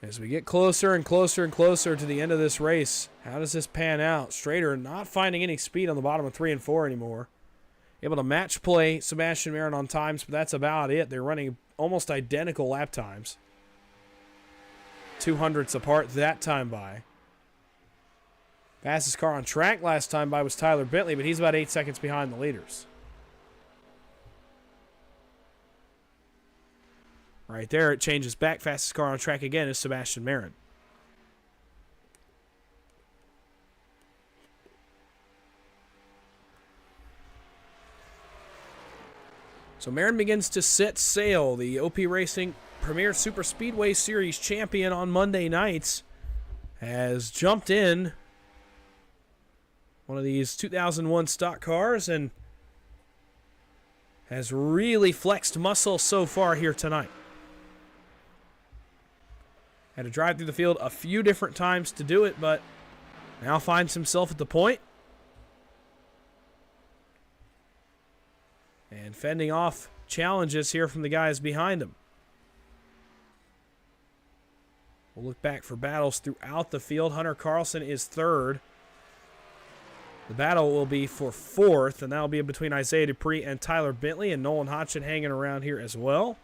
As we get closer and closer and closer to the end of this race, how does this pan out? Strader not finding any speed on the bottom of 3 and 4 anymore. Able to match play Sebastian Marin on times, but that's about it. They're running almost identical lap times. 200ths apart that time by. Fastest car on track last time by was Tyler Bentley, but he's about 8 seconds behind the leaders. Right there, it changes back. Fastest car on track again is Sebastian Marin. So Marin begins to set sail. The OP Racing Premier Super Speedway Series champion on Monday nights has jumped in one of these 2001 stock cars and has really flexed muscle so far here tonight. Had to drive through the field a few different times to do it, but now finds himself at the point. And fending off challenges here from the guys behind him. We'll look back for battles throughout the field. Hunter Carlson is third. The battle will be for fourth, and that will be between Isaiah Dupree and Tyler Bentley, and Nolan Hodgson hanging around here as well.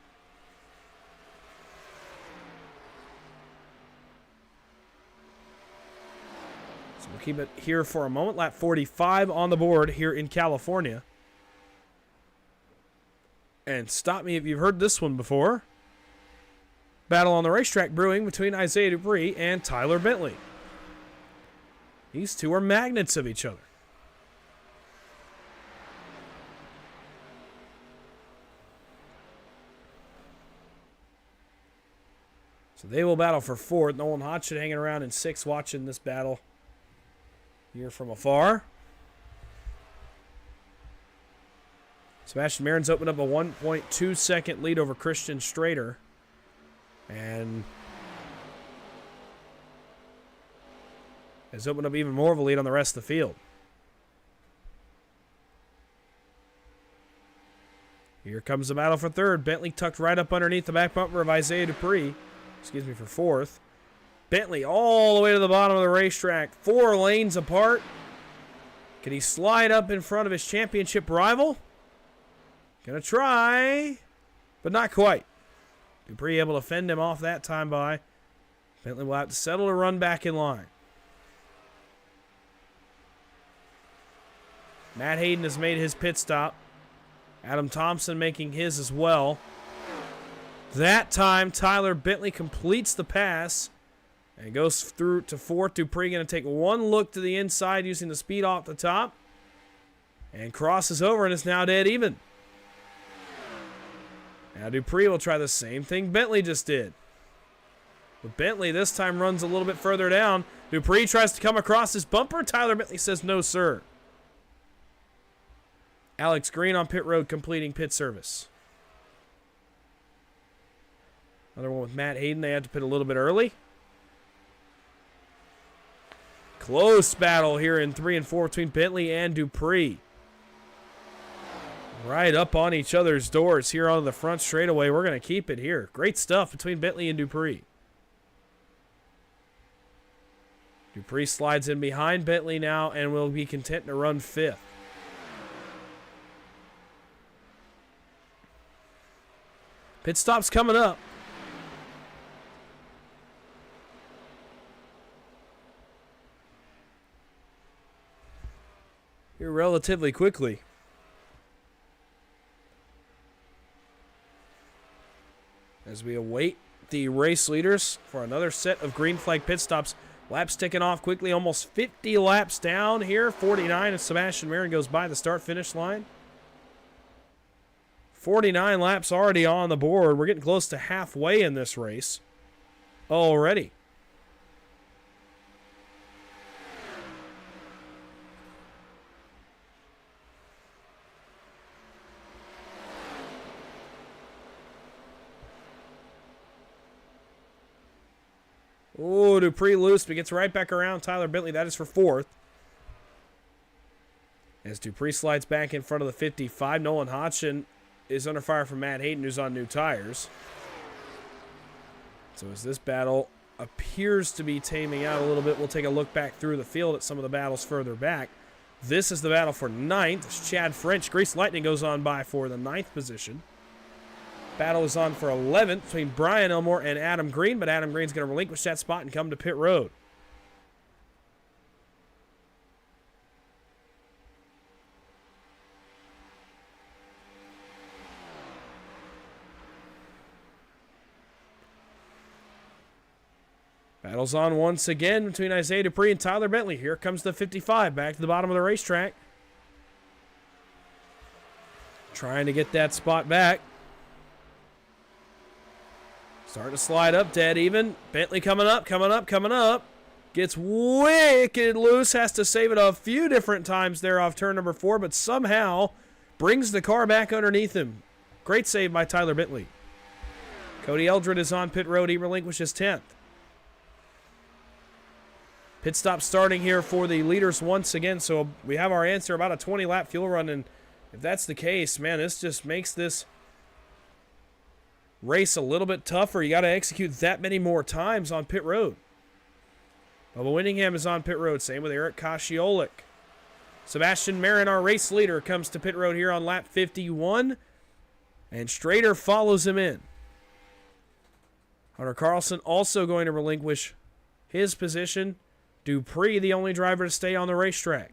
So we'll keep it here for a moment. Lap 45 on the board here in California. And stop me if you've heard this one before. Battle on the racetrack brewing between Isaiah Dupree and Tyler Bentley. These two are magnets of each other. So they will battle for fourth. Nolan Hodgson hanging around in sixth, watching this battle here from afar. Sebastian Marin's opened up a 1.2 second lead over Christian Strader. And has opened up even more of a lead on the rest of the field. Here comes the battle for third. Bentley tucked right up underneath the back bumper of Isaiah Dupree. Excuse me, for fourth. Bentley all the way to the bottom of the racetrack. 4 lanes apart. Can he slide up in front of his championship rival? Gonna try, but not quite. Dupree able to fend him off that time by. Bentley will have to settle to run back in line. Matt Hayden has made his pit stop. Adam Thompson making his as well. That time, Tyler Bentley completes the pass and goes through to fourth. Dupree going to take one look to the inside using the speed off the top and crosses over and is now dead even. Now Dupree will try the same thing Bentley just did. But Bentley this time runs a little bit further down. Dupree tries to come across his bumper. Tyler Bentley says no, sir. Alex Green on pit road completing pit service. Another one with Matt Hayden. They had to pit a little bit early. Close battle here in 3 and 4 between Bentley and Dupree. Right up on each other's doors here on the front straightaway. We're going to keep it here. Great stuff between Bentley and Dupree. Dupree slides in behind Bentley now and will be content to run fifth. Pit stop's coming up. Here relatively quickly. As we await the race leaders for another set of green flag pit stops. Laps ticking off quickly, almost 50 laps down here. 49 as Sebastian Marin goes by the start-finish line. 49 laps already on the board. We're getting close to halfway in this race already. Oh, Dupree loose, but gets right back around Tyler Bentley. That is for fourth. As Dupree slides back in front of the 55, Nolan Hodgson is under fire from Matt Hayden, who's on new tires. So as this battle appears to be taming out a little bit. We'll take a look back through the field at some of the battles further back. This is the battle for 9th. As Chad French, Grease Lightning goes on by for the 9th position. Battle is on for 11th between Brian Elmore and Adam Green, but Adam Green's going to relinquish that spot and come to pit road. Battle's on once again between Isaiah Dupree and Tyler Bentley. Here comes the 55 back to the bottom of the racetrack. Trying to get that spot back. Starting to slide up, dead even. Bentley coming up, coming up, coming up. Gets wicked loose. Has to save it a few different times there off turn number 4, but somehow brings the car back underneath him. Great save by Tyler Bentley. Cody Eldred is on pit road. He relinquishes 10th. Pit stop starting here for the leaders once again, so we have our answer, about a 20-lap fuel run, and if that's the case, man, this just makes this race a little bit tougher. You got to execute that many more times on pit road. Bubba Winningham is on pit road, same with Eric Kosciolik. Sebastian Marin, our race leader, comes to pit road here on lap 51, and Strader follows him in. Hunter Carlson also going to relinquish his position. Dupree, the only driver to stay on the racetrack.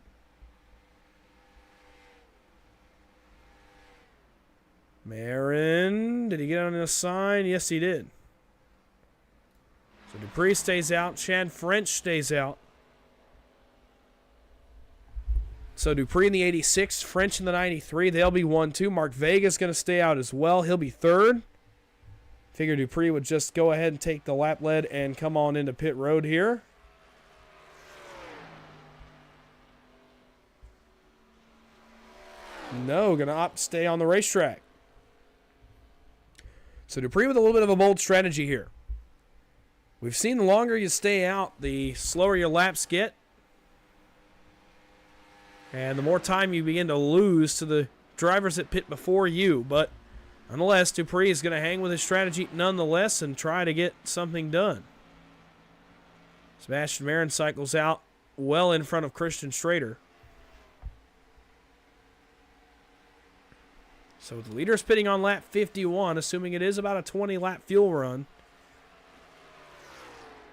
Marin, did he get on a sign? Yes, he did. So Dupree stays out. Chad French stays out. So Dupree in the 86, French in the 93. They'll be 1-2. Mark Vega's going to stay out as well. He'll be 3rd. Figure Dupree would just go ahead and take the lap lead and come on into pit road here. No, going to opt to stay on the racetrack. So Dupree with a little bit of a bold strategy here. We've seen the longer you stay out, the slower your laps get. And the more time you begin to lose to the drivers that pit before you. But nonetheless, Dupree is going to hang with his strategy nonetheless and try to get something done. Sebastian Marin cycles out well in front of Christian Strader. So the leader's pitting on lap 51, assuming it is about a 20-lap fuel run.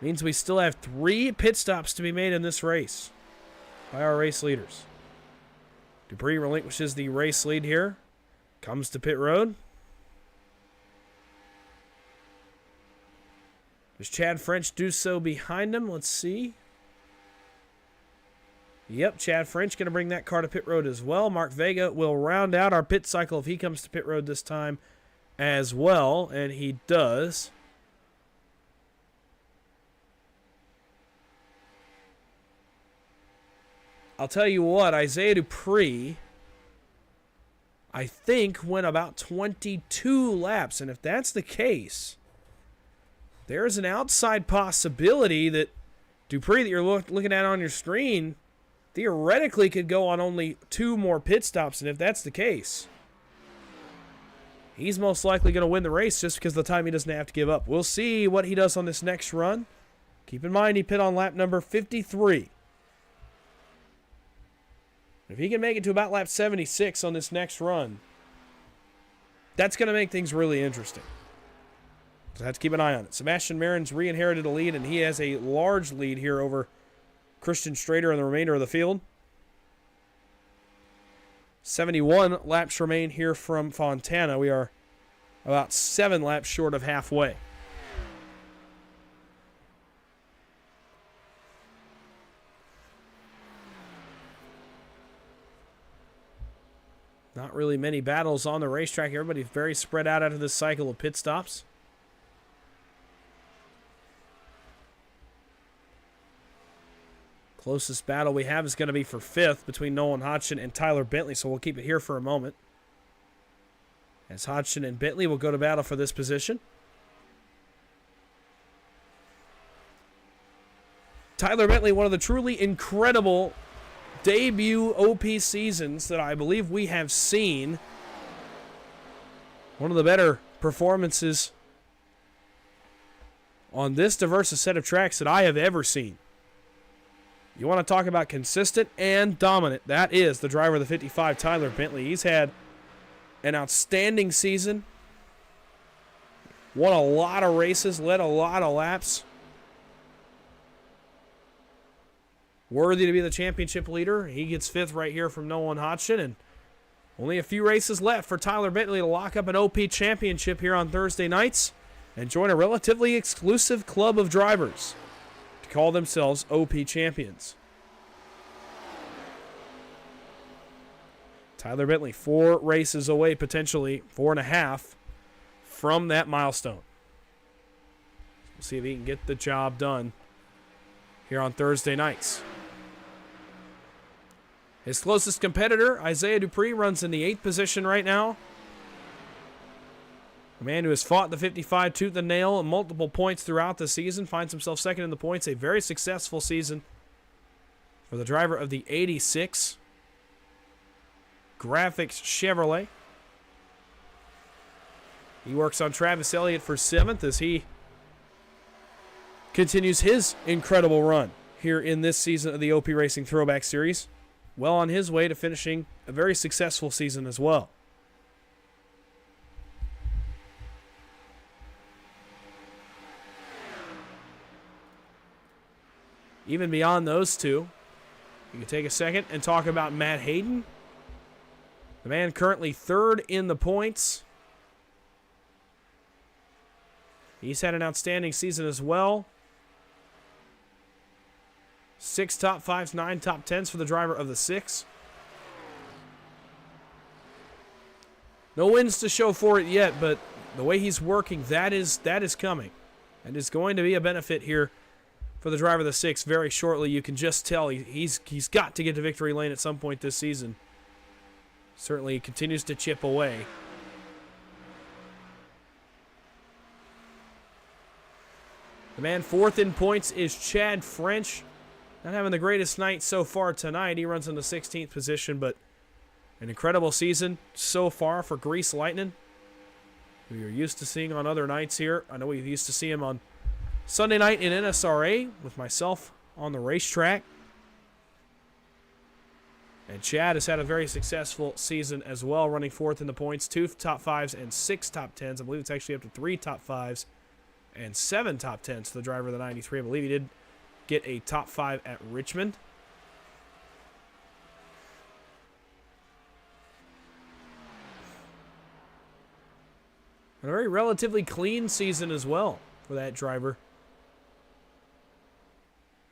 Means we still have 3 pit stops to be made in this race by our race leaders. Dupree relinquishes the race lead here. Comes to pit road. Does Chad French do so behind him? Let's see. Yep, Chad French going to bring that car to pit road as well. Mark Vega will round out our pit cycle if he comes to pit road this time as well, and he does. I'll tell you what, Isaiah Dupree, I think, went about 22 laps, and if that's the case, there's an outside possibility that Dupree that you're looking at on your screen theoretically could go on only 2 more pit stops, and if that's the case, he's most likely going to win the race just because of the time he doesn't have to give up. We'll see what he does on this next run. Keep in mind he pit on lap number 53. If he can make it to about lap 76 on this next run, that's going to make things really interesting. So I have to keep an eye on it. Sebastian Marin's re-inherited a lead, and he has a large lead here over Christian Strader and the remainder of the field. 71 laps remain here from Fontana. We are about 7 laps short of halfway. Not really many battles on the racetrack. Everybody's very spread out after this cycle of pit stops. Closest battle we have is going to be for 5th between Nolan Hodgson and Tyler Bentley, so we'll keep it here for a moment. As Hodgson and Bentley will go to battle for this position. Tyler Bentley, one of the truly incredible debut OP seasons that I believe we have seen. One of the better performances on this diverse a set of tracks that I have ever seen. You want to talk about consistent and dominant. That is the driver of the 55, Tyler Bentley. He's had an outstanding season. Won a lot of races, led a lot of laps. Worthy to be the championship leader. He gets 5th right here from Nolan Hodgson, and only a few races left for Tyler Bentley to lock up an OP championship here on Thursday nights and join a relatively exclusive club of drivers to call themselves OP champions. Tyler Bentley 4 races away, potentially 4.5 from that milestone. We'll see if he can get the job done here on Thursday nights. His closest competitor, Isaiah Dupree, runs in the 8th position right now. A man who has fought the 55 tooth and nail at multiple points throughout the season, finds himself second in the points. A very successful season for the driver of the 86 Graphics Chevrolet. He works on Travis Elliott for 7th as he continues his incredible run here in this season of the OP Racing Throwback Series. Well on his way to finishing a very successful season as well. Even beyond those two, you can take a second and talk about Matt Hayden. The man currently 3rd in the points. He's had an outstanding season as well. 6 top 5s, 9 top 10s for the driver of the 6. No wins to show for it yet, but the way he's working, that is coming. And is going to be a benefit here for the driver of the 6 very shortly. You can just tell he's got to get to victory lane at some point this season. Certainly he continues to chip away. The man 4th in points is Chad French. Not having the greatest night so far tonight. He runs in the 16th position, but an incredible season so far for Grease Lightning, who you're used to seeing on other nights here. I know we used to see him on Sunday night in NSRA with myself on the racetrack. And Chad has had a very successful season as well, running 4th in the points, 2 top 5s and 6 top 10s. I believe it's actually up to 3 top 5s and 7 top 10s for the driver of the 93. I believe he did get a top 5 at Richmond. A very relatively clean season as well for that driver,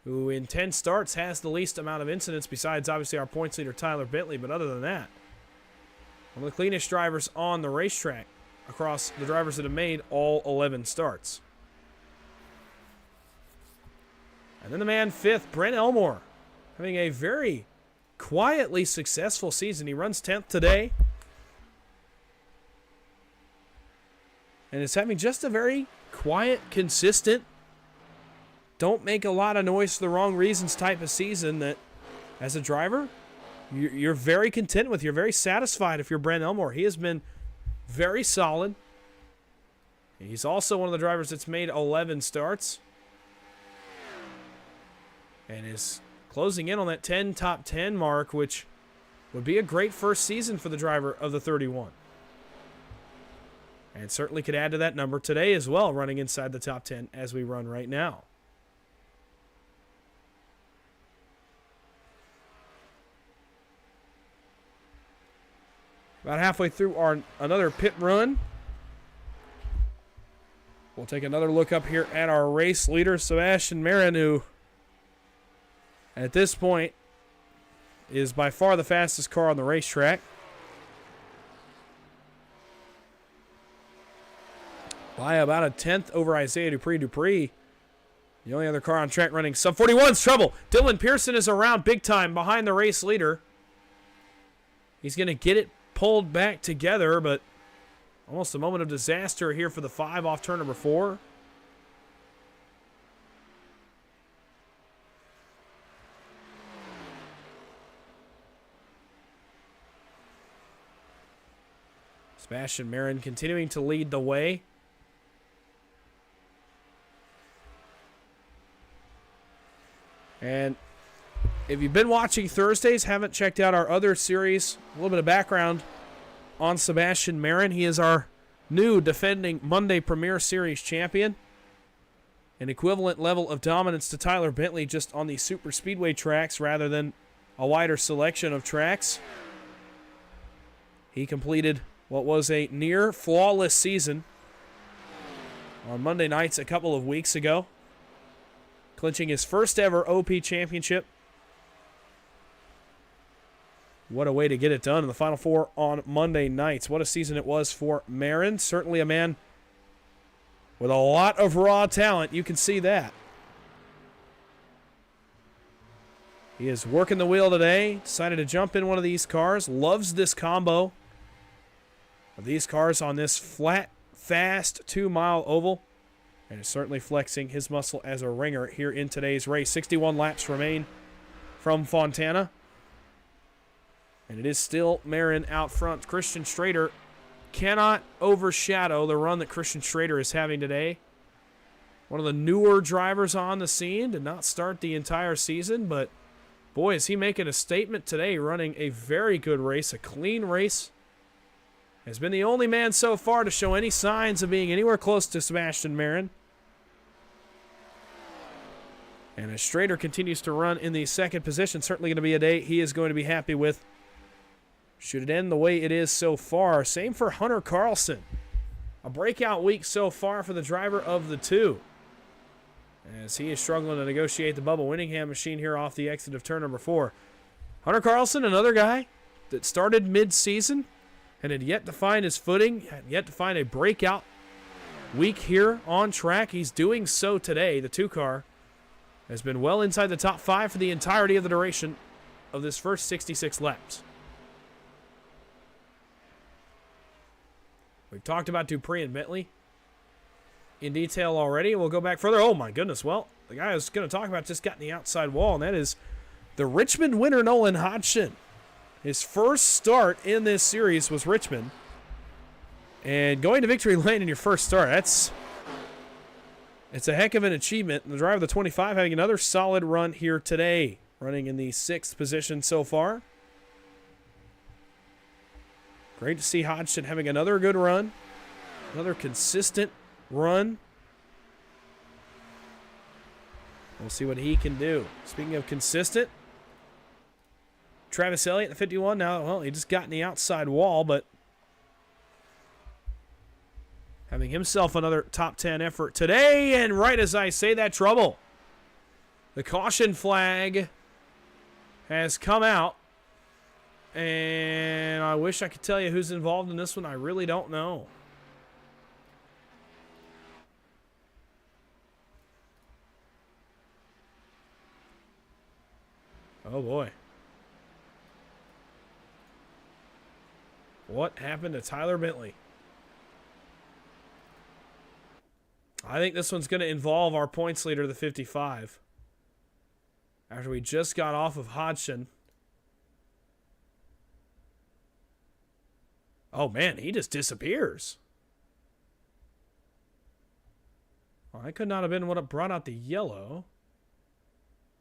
who in 10 starts has the least amount of incidents besides obviously our points leader Tyler Bentley, but other than that, one of the cleanest drivers on the racetrack across the drivers that have made all 11 starts. And then the man 5th, Brent Elmore, having a very quietly successful season. He runs 10th today. And is having just a very quiet, consistent, don't make a lot of noise for the wrong reasons type of season that, as a driver, you're very content with. You're very satisfied if you're Brent Elmore. He has been very solid. He's also one of the drivers that's made 11 starts and is closing in on that 10 top 10 mark, which would be a great first season for the driver of the 31. And certainly could add to that number today as well, running inside the top 10 as we run right now. About halfway through our another pit run. We'll take another look up here at our race leader, Sebastian Marin, who at this point is by far the fastest car on the racetrack. By about a 10th over Isaiah Dupree. The only other car on track running sub 41's trouble. Dylan Pearson is around big time behind the race leader. He's going to get it pulled back together, but almost a moment of disaster here for the 5 off turn number 4. Sebastian Marin continuing to lead the way. And if you've been watching Thursdays, haven't checked out our other series, a little bit of background on Sebastian Marin. He is our new defending Monday Premier Series champion. An equivalent level of dominance to Tyler Bentley, just on the super speedway tracks rather than a wider selection of tracks. He completed what was a near flawless season on Monday nights a couple of weeks ago, clinching his first ever OP championship. What a way to get it done in the Final Four on Monday nights. What a season it was for Marin. Certainly a man with a lot of raw talent. You can see that. He is working the wheel today. Decided to jump in one of these cars. Loves this combo of these cars on this flat, fast 2-mile oval. And is certainly flexing his muscle as a ringer here in today's race. 61 laps remain from Fontana. And it is still Marin out front. Christian Strader cannot overshadow the run that Christian Strader is having today. One of the newer drivers on the scene. Did not start the entire season, but boy, is he making a statement today, running a very good race, a clean race. Has been the only man so far to show any signs of being anywhere close to Sebastian Marin. And as Strader continues to run in the second position, certainly going to be a day he is going to be happy with. Should it end the way it is so far. Same for Hunter Carlson. A breakout week so far for the driver of the two, as he is struggling to negotiate the Bubba Winningham machine here off the exit of turn number 4. Hunter Carlson, another guy that started mid-season and had yet to find his footing, had yet to find a breakout week here on track. He's doing so today. The 2-car has been well inside the top 5 for the entirety of the duration of this first 66 laps. We've talked about Dupree and Bentley in detail already. We'll go back further. Oh, my goodness. Well, the guy I was going to talk about just got in the outside wall, and that is the Richmond winner, Nolan Hodgson. His first start in this series was Richmond. And going to victory lane in your first start, it's a heck of an achievement. And the driver of the 25 having another solid run here today, running in the 6th position so far. Great to see Hodgson having another good run. Another consistent run. We'll see what he can do. Speaking of consistent, Travis Elliott, the 51 now, well, he just got in the outside wall, but having himself another top 10 effort today. And right as I say that, trouble. The caution flag has come out. And I wish I could tell you who's involved in this one. I really don't know. Oh, boy. What happened to Tyler Bentley? I think this one's going to involve our points leader, the 55. After we just got off of Hodgson. Oh, man, he just disappears. Well, that could not have been what brought out the yellow.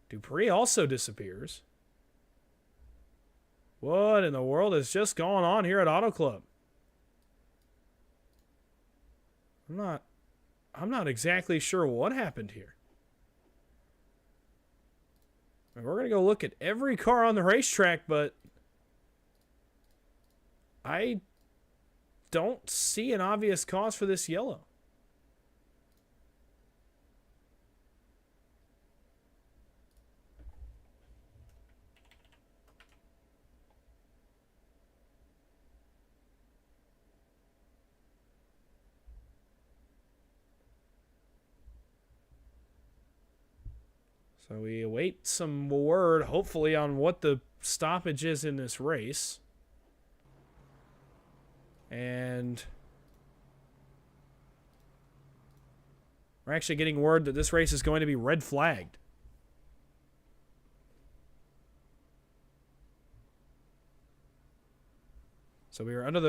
Dupree also disappears. What in the world is just going on here at Auto Club? I'm not exactly sure what happened here. And we're going to go look at every car on the racetrack, but I don't see an obvious cause for this yellow. So we await some word, hopefully, on what the stoppage is in this race. And we're actually getting word that this race is going to be red flagged. So we're under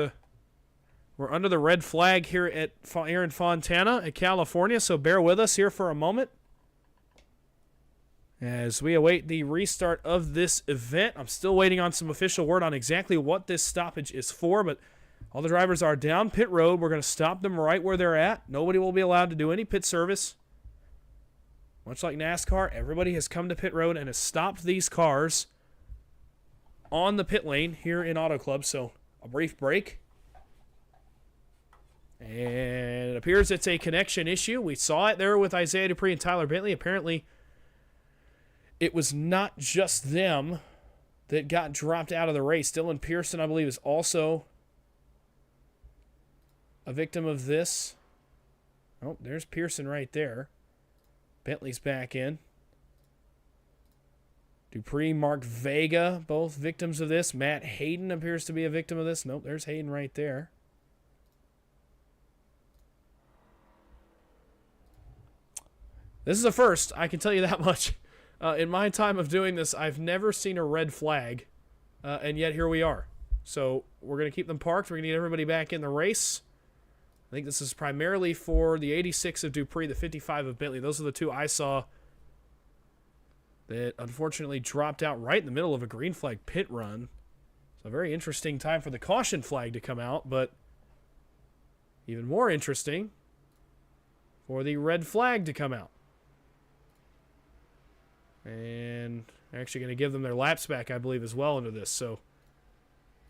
the red flag here in Fontana, at California. So bear with us here for a moment as we await the restart of this event. I'm still waiting on some official word on exactly what this stoppage is for, but all the drivers are down pit road. We're going to stop them right where they're at. Nobody will be allowed to do any pit service. Much like NASCAR, everybody has come to pit road and has stopped these cars on the pit lane here in Auto Club. So a brief break. And it appears it's a connection issue. We saw it there with Isaiah Dupree and Tyler Bentley. Apparently, it was not just them that got dropped out of the race. Dylan Pearson, I believe, is also a victim of this. Oh, there's Pearson right there. Bentley's back in. Dupree, Mark Vega, both victims of this. Matt Hayden appears to be a victim of this. Nope, there's Hayden right there. This is a first, I can tell you that much. In my time of doing this, I've never seen a red flag, and yet here we are. So we're going to keep them parked. We're going to get everybody back in the race. I think this is primarily for the 86 of Dupree, the 55 of Bentley. Those are the two I saw that unfortunately dropped out right in the middle of a green flag pit run. So a very interesting time for the caution flag to come out, but even more interesting for the red flag to come out. And they're actually going to give them their laps back, I believe, as well into this. So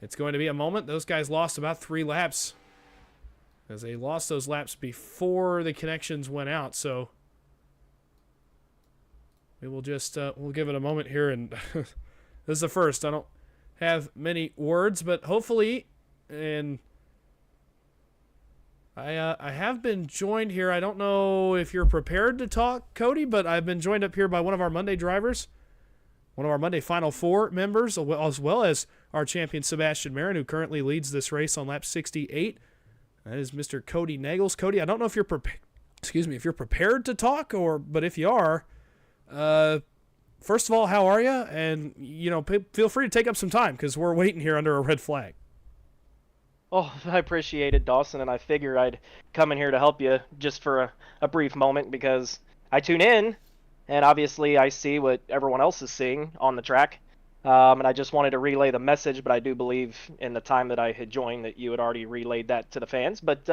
it's going to be a moment. Those guys lost about 3 laps, as they lost those laps before the connections went out. So we will just we'll give it a moment here. And this is the first. I don't have many words, but hopefully, and I have been joined here. I don't know if you're prepared to talk, Cody, but I've been joined up here by one of our Monday drivers, one of our Monday Final Four members, as well as our champion Sebastian Marin, who currently leads this race on lap 68. That is Mr. Cody Nagels. Cody, I don't know if you're if you're prepared to talk, but if you are, first of all, how are you? And feel free to take up some time because we're waiting here under a red flag. Oh, I appreciate it, Dawson, and I figured I'd come in here to help you just for a brief moment because I tune in, and obviously I see what everyone else is seeing on the track, and I just wanted to relay the message, but I do believe in the time that I had joined that you had already relayed that to the fans. But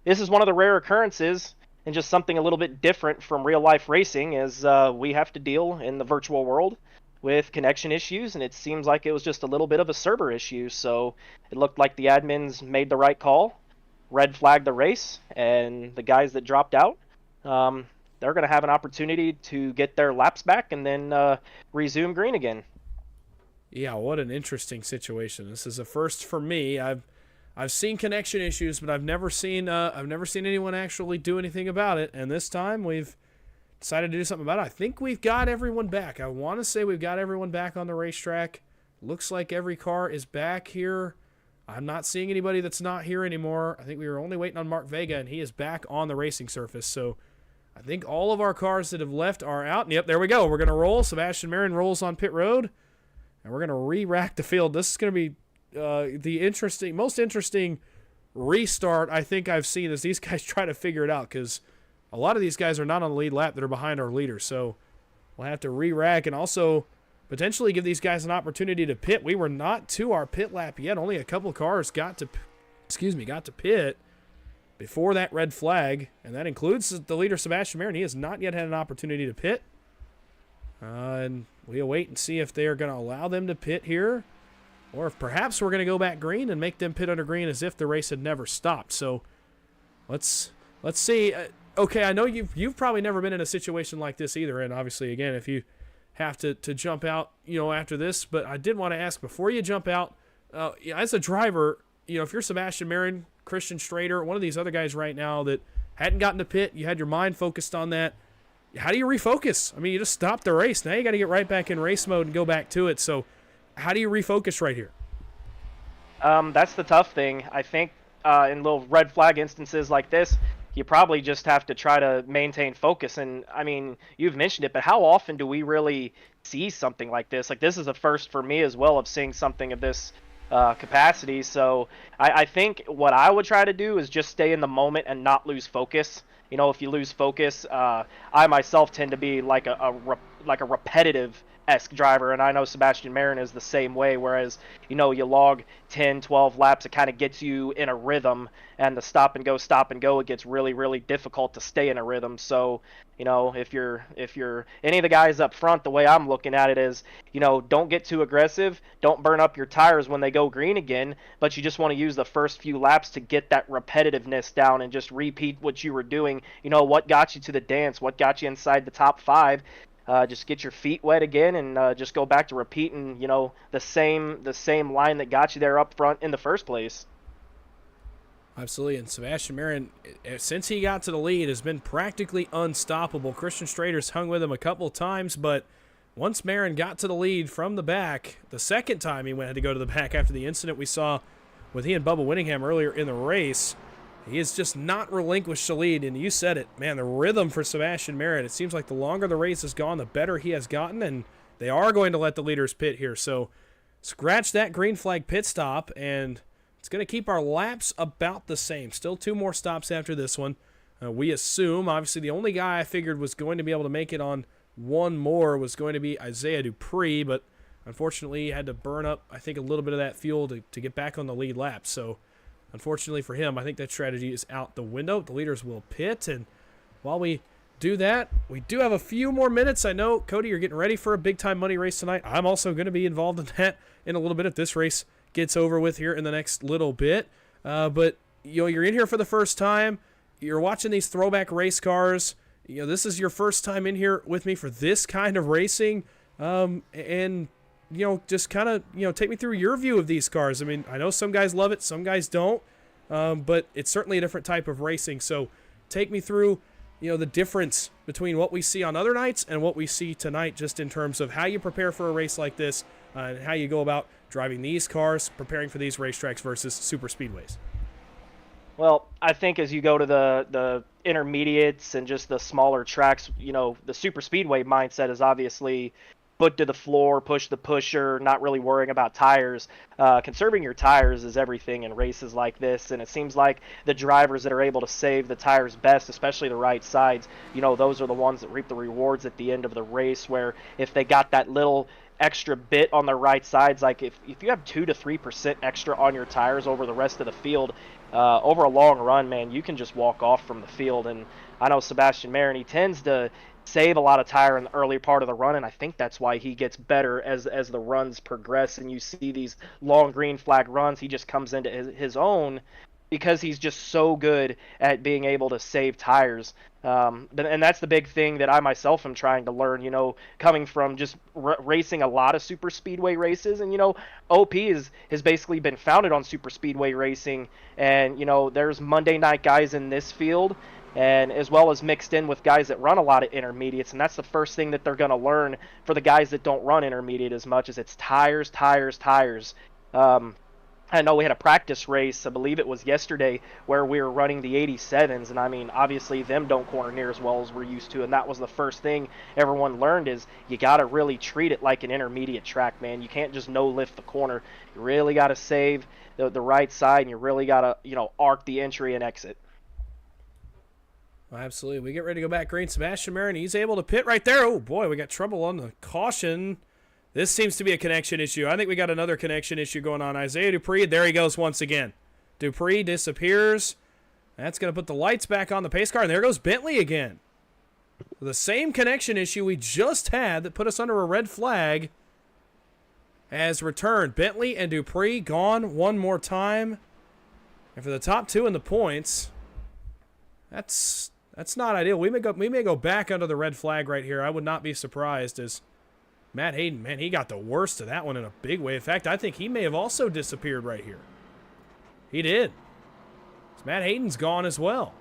this is one of the rare occurrences and just something a little bit different from real-life racing as we have to deal in the virtual world with connection issues, and it seems like it was just a little bit of a server issue, so it looked like the admins made the right call, red flagged the race, and the guys that dropped out, they're going to have an opportunity to get their laps back and then resume green again. Yeah, what an interesting situation. This is a first for me. I've seen connection issues, but I've never seen anyone actually do anything about it, and this time we've decided to do something about it. I think we've got everyone back. I want to say we've got everyone back on the racetrack. Looks like every car is back here. I'm not seeing anybody that's not here anymore. I think we were only waiting on Mark Vega, and he is back on the racing surface. So I think all of our cars that have left are out. And yep, there we go. We're going to roll. Sebastian Marin rolls on pit road, and we're going to re-rack the field. This is going to be the most interesting restart I think I've seen as these guys try to figure it out, because a lot of these guys are not on the lead lap that are behind our leader, so we'll have to re-rack and also potentially give these guys an opportunity to pit. We were not to our pit lap yet. Only a couple cars got to pit before that red flag, and that includes the leader, Sebastian Marin. He has not yet had an opportunity to pit. And we'll wait and see if they are going to allow them to pit here, or if perhaps we're going to go back green and make them pit under green as if the race had never stopped. So let's see. Okay, I know you've probably never been in a situation like this either, and obviously, again, if you have to jump out, after this, but I did want to ask before you jump out, as a driver, if you're Sebastian Marin, Christian Strader, one of these other guys right now that hadn't gotten to pit, you had your mind focused on that, how do you refocus? I mean, you just stopped the race. Now you got to get right back in race mode and go back to it. So how do you refocus right here? That's the tough thing. I think in little red flag instances like this, you probably just have to try to maintain focus. And, I mean, you've mentioned it, but how often do we really see something like this? Like, this is a first for me as well of seeing something of this capacity. So I think what I would try to do is just stay in the moment and not lose focus. If you lose focus, I myself tend to be like like a repetitive-esque driver, and I know Sebastian Marin is the same way, whereas, you log 10, 12 laps, it kind of gets you in a rhythm, and the stop and go, it gets really, really difficult to stay in a rhythm. So, if you're any of the guys up front, the way I'm looking at it is, don't get too aggressive, don't burn up your tires when they go green again, but you just want to use the first few laps to get that repetitiveness down and just repeat what you were doing. What got you to the dance, what got you inside the top 5. Just get your feet wet again and just go back to repeating, the same line that got you there up front in the first place. Absolutely, and Sebastian Marin, since he got to the lead, has been practically unstoppable. Christian Strader's hung with him a couple of times, but once Marin got to the lead from the back, the second time he had to go to the back after the incident we saw with he and Bubba Whittingham earlier in the race, he has just not relinquished the lead, and you said it, man, the rhythm for Sebastian Marin, it seems like the longer the race has gone, the better he has gotten, and they are going to let the leaders pit here, so scratch that green flag pit stop, and it's going to keep our laps about the same. Still 2 more stops after this one. We assume, obviously, the only guy I figured was going to be able to make it on one more was going to be Isaiah Dupree, but unfortunately he had to burn up, I think, a little bit of that fuel to get back on the lead lap. So, unfortunately for him, I think that strategy is out the window. The leaders will pit, and while we do that, we do have a few more minutes. I know, Cody, you're getting ready for a big-time money race tonight. I'm also going to be involved in that in a little bit if this race gets over with here in the next little bit. But you're in here for the first time. You're watching these throwback race cars. This is your first time in here with me for this kind of racing. And just kind of take me through your view of these cars. I mean, I know some guys love it, some guys don't. But it's certainly a different type of racing. So take me through the difference between what we see on other nights and what we see tonight, just in terms of how you prepare for a race like this and how you go about driving these cars, preparing for these racetracks versus super speedways. Well, I think as you go to the intermediates and just the smaller tracks, the super speedway mindset is obviously foot to the floor, push the pusher, not really worrying about tires. Conserving your tires is everything in races like this, and it seems like the drivers that are able to save the tires best, especially the right sides, those are the ones that reap the rewards at the end of the race, where if they got that little extra bit on the right sides, like if you have 2 to 3% extra on your tires over the rest of the field, over a long run, man, you can just walk off from the field. And I know Sebastian Marin, he tends to save a lot of tire in the early part of the run, and I think that's why he gets better as the runs progress, and you see these long green flag runs. He just comes into his own because he's just so good at being able to save tires. And that's the big thing that I myself am trying to learn, coming from just racing a lot of super speedway races. And, OP has basically been founded on super speedway racing. And, there's Monday night guys in this field, and as well as mixed in with guys that run a lot of intermediates. And that's the first thing that they're going to learn for the guys that don't run intermediate as much, is it's tires, tires, tires. I know we had a practice race, I believe it was yesterday, where we were running the 87s, and I mean, obviously them don't corner near as well as we're used to, and that was the first thing everyone learned, is you got to really treat it like an intermediate track, man. You can't just no-lift the corner. You really got to save the right side, and you really got to, arc the entry and exit. Absolutely. We get ready to go back green. Sebastian Marin, he's able to pit right there. Oh, boy, we got trouble on the caution. This seems to be a connection issue. I think we got another connection issue going on. Isaiah Dupree, there he goes once again. Dupree disappears. That's going to put the lights back on the pace car, and there goes Bentley again. The same connection issue we just had that put us under a red flag has returned. Bentley and Dupree gone one more time. And for the top 2 in the points, that's not ideal. We may go back under the red flag right here. I would not be surprised, as Matt Hayden, man, he got the worst of that one in a big way. In fact, I think he may have also disappeared right here. He did. So Matt Hayden's gone as well.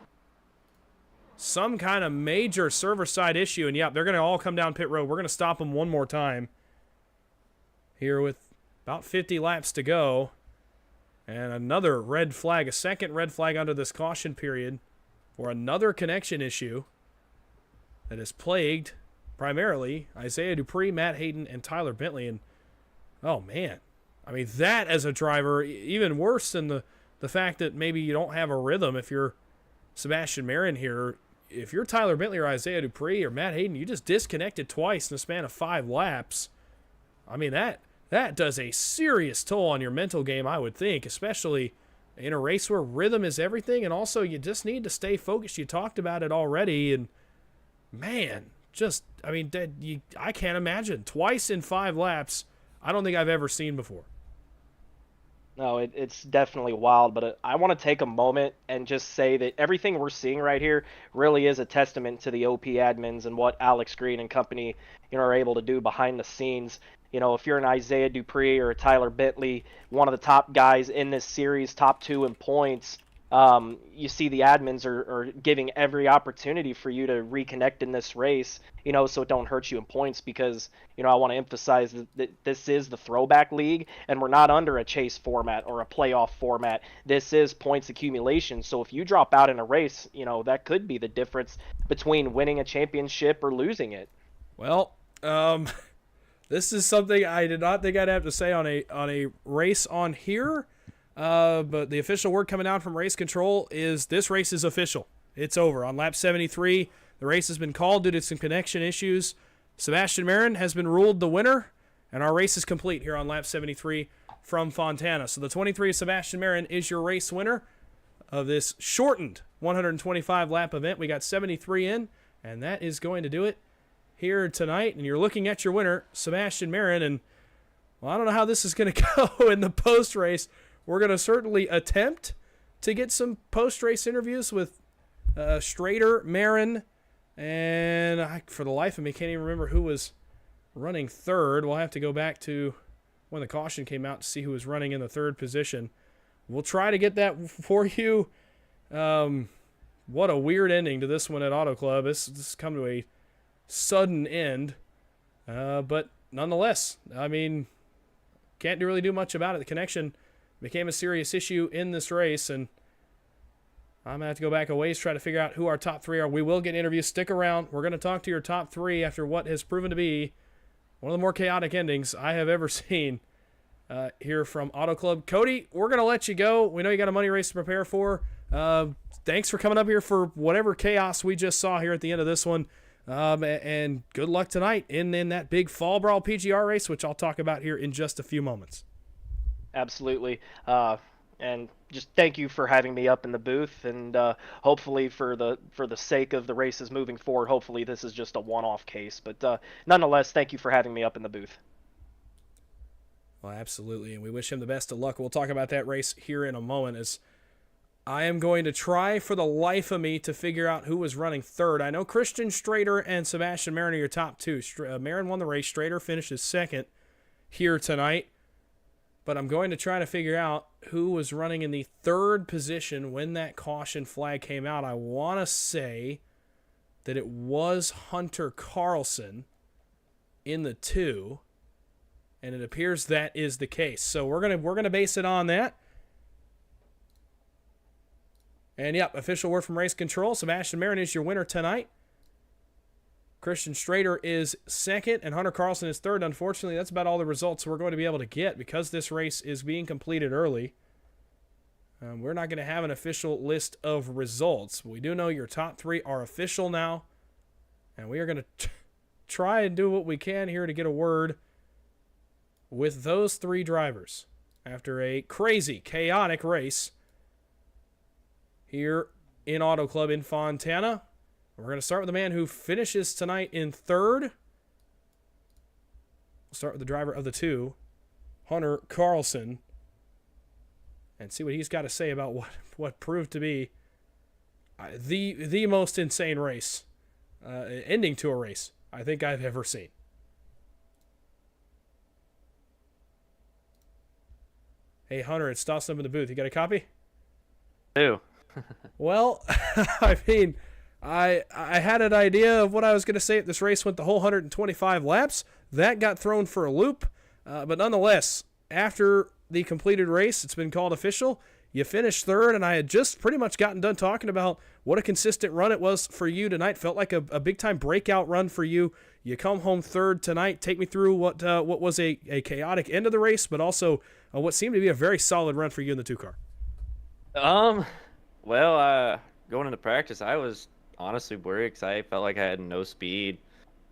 Some kind of major server-side issue, and yeah, they're going to all come down pit road. We're going to stop them one more time here with about 50 laps to go. And another red flag, a second red flag under this caution period for another connection issue that has plagued primarily Isaiah Dupree, Matt Hayden, and Tyler Bentley. And, oh, man. I mean, that as a driver, even worse than the fact that maybe you don't have a rhythm if you're Sebastian Marin here. if you're Tyler Bentley or Isaiah Dupree or Matt Hayden, you just disconnected twice in the span of 5 laps. I mean, that does a serious toll on your mental game, I would think, especially in a race where rhythm is everything, and also you just need to stay focused. You talked about it already, and man, I can't imagine. Twice in 5 laps, I don't think I've ever seen before. No, it's definitely wild, but I want to take a moment and just say that everything we're seeing right here really is a testament to the OP admins and what Alex Green and company, are able to do behind the scenes. If you're an Isaiah Dupree or a Tyler Bentley, one of the top guys in this series, top 2 in points, you see the admins are giving every opportunity for you to reconnect in this race, so it don't hurt you in points, because, I want to emphasize that this is the Throwback League, and we're not under a chase format or a playoff format. This is points accumulation. So if you drop out in a race, that could be the difference between winning a championship or losing it. Well, this is something I did not think I'd have to say on a race on here. But the official word coming out from race control is this race is official. It's over. On lap 73, the race has been called due to some connection issues. Sebastian Marin has been ruled the winner, and our race is complete here on lap 73 from Fontana. So the 23 Sebastian Marin is your race winner of this shortened 125-lap event. We got 73 in, and that is going to do it here tonight. And you're looking at your winner, Sebastian Marin, and well, I don't know how this is going to go in the post-race. We're going to certainly attempt to get some post-race interviews with Strader, Marin, and for the life of me, can't even remember who was running third. We'll have to go back to when the caution came out to see who was running in the third position. We'll try to get that for you. What a weird ending to this one at Auto Club. This has come to a sudden end. But nonetheless, can't really do much about it. The connection became a serious issue in this race, and I'm going to have to go back a ways, try to figure out who our top 3 are. We will get interviews. Stick around. We're going to talk to your top 3 after what has proven to be one of the more chaotic endings I have ever seen here from Auto Club. Cody, we're going to let you go. We know you got a money race to prepare for. Thanks for coming up here for whatever chaos we just saw here at the end of this one. And good luck tonight in that big Fall Brawl PGR race, which I'll talk about here in just a few moments. Absolutely. And just thank you for having me up in the booth, and hopefully for the sake of the races moving forward, hopefully this is just a one-off case. But nonetheless, thank you for having me up in the booth. Well, absolutely, and we wish him the best of luck. We'll talk about that race here in a moment, as I am going to try for the life of me to figure out who was running third. I know Christian Strader and Sebastian Marin are your top 2. Marin won the race. Strader finishes second here tonight. But I'm going to try to figure out who was running in the third position when that caution flag came out. I want to say that it was Hunter Carlson in the 2, and it appears that is the case. So we're gonna base it on that. And yep, official word from race control. Sebastian Marin is your winner tonight. Christian Strader is second, and Hunter Carlson is third. Unfortunately, that's about all the results we're going to be able to get because this race is being completed early. We're not going to have an official list of results. We do know your top 3 are official now, and we are going to try and do what we can here to get a word with those 3 drivers after a crazy, chaotic race here in Auto Club in Fontana. We're going to start with the man who finishes tonight in third. We'll start with the driver of the 2, Hunter Carlson, and see what he's got to say about what proved to be the most insane race, ending to a race I think I've ever seen. Hey, Hunter, it's Dawson up in the booth. You got a copy? Ew. Well, I had an idea of what I was going to say if this race went the whole 125 laps. That got thrown for a loop. But nonetheless, after the completed race, it's been called official. You finished third, and I had just pretty much gotten done talking about what a consistent run it was for you tonight. Felt like a big-time breakout run for you. You come home third tonight. Take me through what was a chaotic end of the race, but also what seemed to be a very solid run for you in the 2-car. Well, going into practice, I was honestly worried because I felt like I had no speed.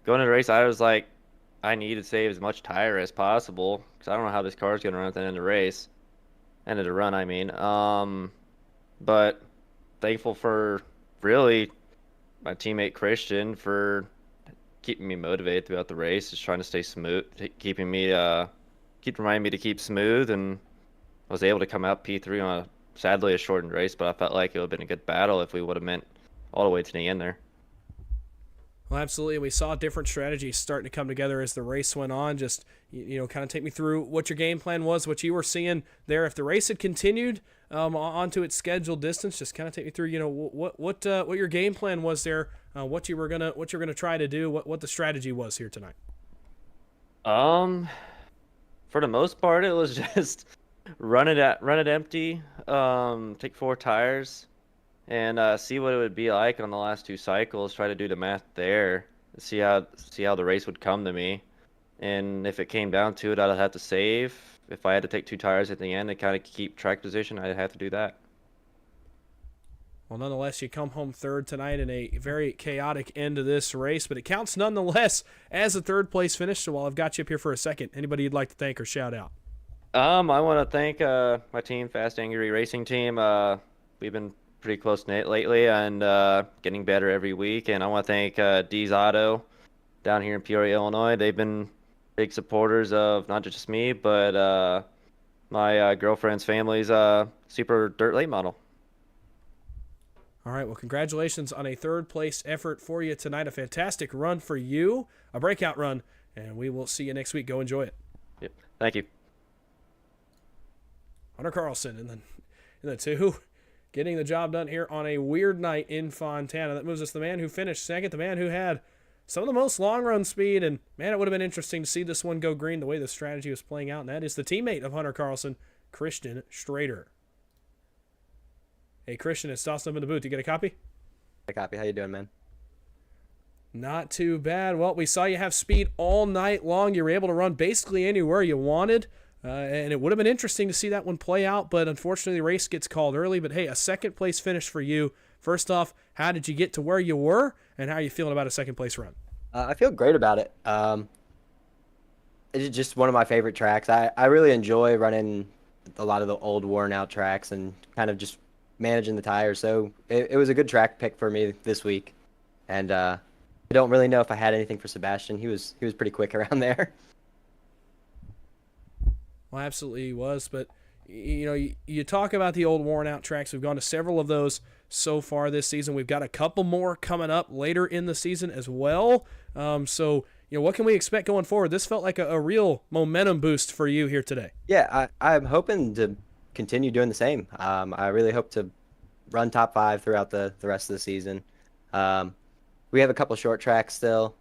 Going into the race, I was like, I need to save as much tire as possible because I don't know how this car is going to run at the end of the race. End of the run, I mean. But thankful for really my teammate Christian for keeping me motivated throughout the race, just trying to stay smooth, keeping me, keep reminding me to keep smooth, and I was able to come out P3 on sadly a shortened race, but I felt like it would have been a good battle if we would have meant all the way to the end there. Well, absolutely. We saw different strategies starting to come together as the race went on. Just, kind of take me through what your game plan was, what you were seeing there. If the race had continued onto its scheduled distance, just kind of take me through, what your game plan was there, what you were gonna try to do, what the strategy was here tonight. For the most part, it was just run it empty, take 4 tires, and see what it would be like on the last 2 cycles. Try to do the math there, see how the race would come to me, and if it came down to it, I'd have to save. If I had to take 2 tires at the end to kind of keep track position, I'd have to do that. Well, nonetheless, you come home third tonight in a very chaotic end to this race, but it counts nonetheless as a third-place finish. So while I've got you up here for a second, anybody you'd like to thank or shout out? I want to thank my team, Fast Angry Racing Team. We've been pretty close-knit lately and getting better every week. And I want to thank D's Auto down here in Peoria, Illinois. They've been big supporters of not just me, but my girlfriend's family's Super Dirt Late model. All right, well, congratulations on a third-place effort for you tonight. A fantastic run for you, a breakout run, and we will see you next week. Go enjoy it. Yep. Thank you. Hunter Carlson in the 2, getting the job done here on a weird night in Fontana. That moves us to the man who finished second, the man who had some of the most long-run speed, and, man, it would have been interesting to see this one go green the way the strategy was playing out, and that is the teammate of Hunter Carlson, Christian Strader. Hey, Christian, it's Dawson up in the booth. You get a copy? A copy. How you doing, man? Not too bad. Well, we saw you have speed all night long. You were able to run basically anywhere you wanted, and it would have been interesting to see that one play out, but unfortunately the race gets called early. But, hey, a second-place finish for you. First off, how did you get to where you were, and how are you feeling about a second-place run? I feel great about it. It's just one of my favorite tracks. I really enjoy running a lot of the old, worn-out tracks and kind of just managing the tires. So it was a good track pick for me this week. And I don't really know if I had anything for Sebastian. He was pretty quick around there. Well, absolutely he was. But, you talk about the old worn-out tracks. We've gone to several of those so far this season. We've got a couple more coming up later in the season as well. So, what can we expect going forward? This felt like a real momentum boost for you here today. Yeah, I'm hoping to continue doing the same. I really hope to run top 5 throughout the rest of the season. We have a couple short tracks still.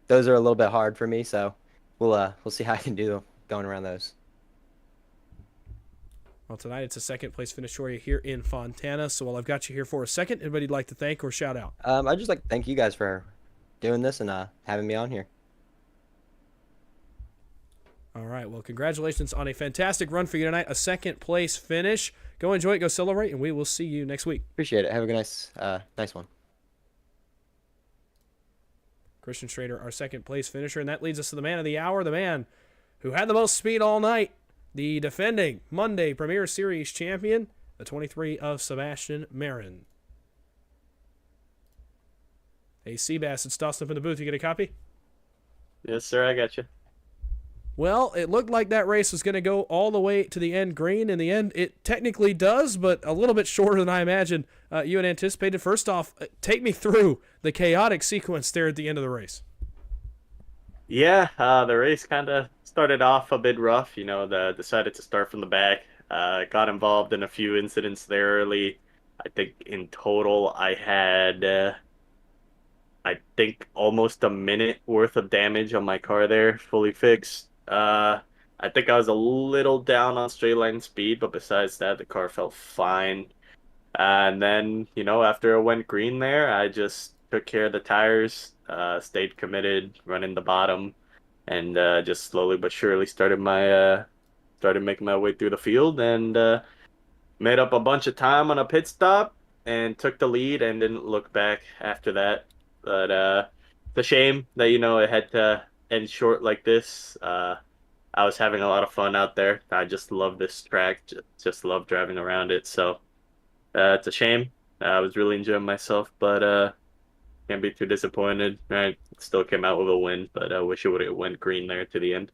Those are a little bit hard for me, so we'll see how I can do going around those. Well, tonight it's a second-place finish for you here in Fontana. So while I've got you here for a second, anybody you'd like to thank or shout out? I'd just like to thank you guys for doing this and having me on here. All right, well, congratulations on a fantastic run for you tonight. A second-place finish. Go enjoy it, go celebrate, and we will see you next week. Appreciate it. Have a good nice one. Christian Strader, our second-place finisher, and that leads us to the man of the hour, the man who had the most speed all night, the defending Monday Premier Series champion, the 23 of Sebastian Marin. Hey, Seabass, it's Dawson up in the booth. You get a copy? Yes, sir. I got you. Well, it looked like that race was going to go all the way to the end green. In the end, it technically does, but a little bit shorter than I imagined you had anticipated. First off, take me through the chaotic sequence there at the end of the race. Yeah, the race kind of started off a bit rough. Decided to start from the back. Got involved in a few incidents there early. I think in total I had, almost a minute worth of damage on my car there, fully fixed. I think I was a little down on straight line speed, but besides that, the car felt fine. And then, after it went green there, I just took care of the tires, stayed committed, running the bottom, and just slowly but surely started making my way through the field and made up a bunch of time on a pit stop. and took the lead and didn't look back after that. But it's a shame that it had to end short like this. I was having a lot of fun out there. I just love this track. Just love driving around it. So it's a shame. I was really enjoying myself, but can't be too disappointed. I still came out with a win, but I wish it would have went green there to the end.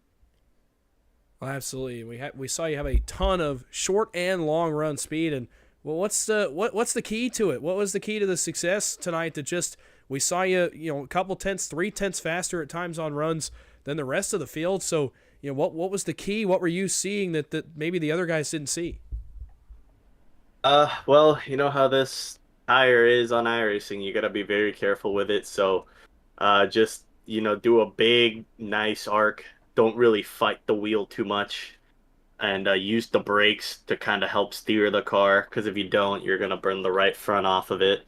Well, absolutely. We saw you have a ton of short and long run speed, and well, what's the key to it? What was the key to the success tonight? That just we saw you a couple tenths, 3 tenths faster at times on runs than the rest of the field. So what was the key? What were you seeing that maybe the other guys didn't see? Well, you know how this tire is on iRacing. You gotta be very careful with it. So, just do a big, nice arc. Don't really fight the wheel too much, and use the brakes to kind of help steer the car. Because if you don't, you're gonna burn the right front off of it.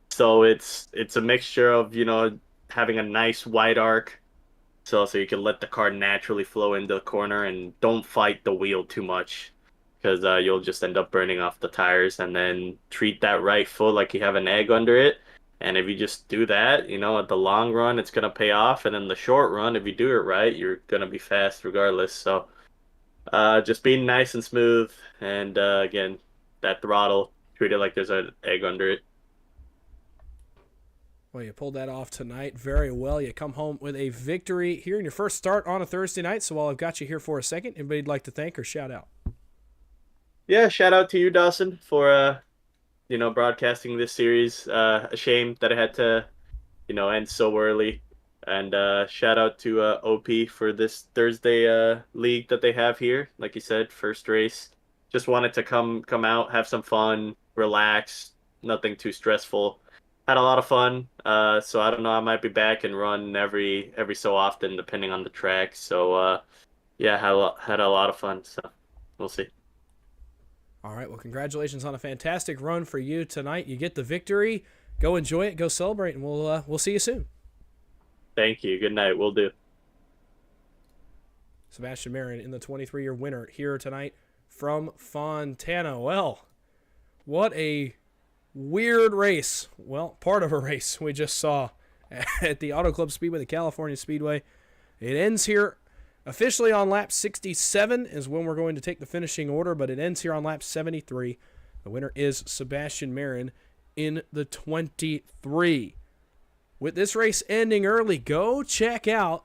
So it's a mixture of having a nice wide arc, so you can let the car naturally flow into the corner, and don't fight the wheel too much, because you'll just end up burning off the tires. And then treat that right foot like you have an egg under it. And if you just do that, at the long run, it's going to pay off. And in the short run, if you do it right, you're going to be fast regardless. So just being nice and smooth. And again, that throttle, treat it like there's an egg under it. Well, you pulled that off tonight very well. You come home with a victory here in your first start on a Thursday night. So while I've got you here for a second, anybody you'd like to thank or shout out? Yeah, shout out to you, Dawson, for broadcasting this series. A shame that it had to end so early. And shout out to OP for this Thursday league that they have here. Like you said, first race. Just wanted to come out, have some fun, relax, nothing too stressful. Had a lot of fun. So I don't know, I might be back and run every so often depending on the track. So yeah, had a lot of fun. So we'll see. All right, well, congratulations on a fantastic run for you tonight. You get the victory. Go enjoy it. Go celebrate, and we'll see you soon. Thank you. Good night. We'll do. Sebastian Marin in the 23-year winner here tonight from Fontana. Well, what a weird race. Well, part of a race we just saw at the Auto Club Speedway, the California Speedway. It ends here officially on lap 67 is when we're going to take the finishing order, but it ends here on lap 73. The winner is Sebastian Marin in the 23. With this race ending early, go check out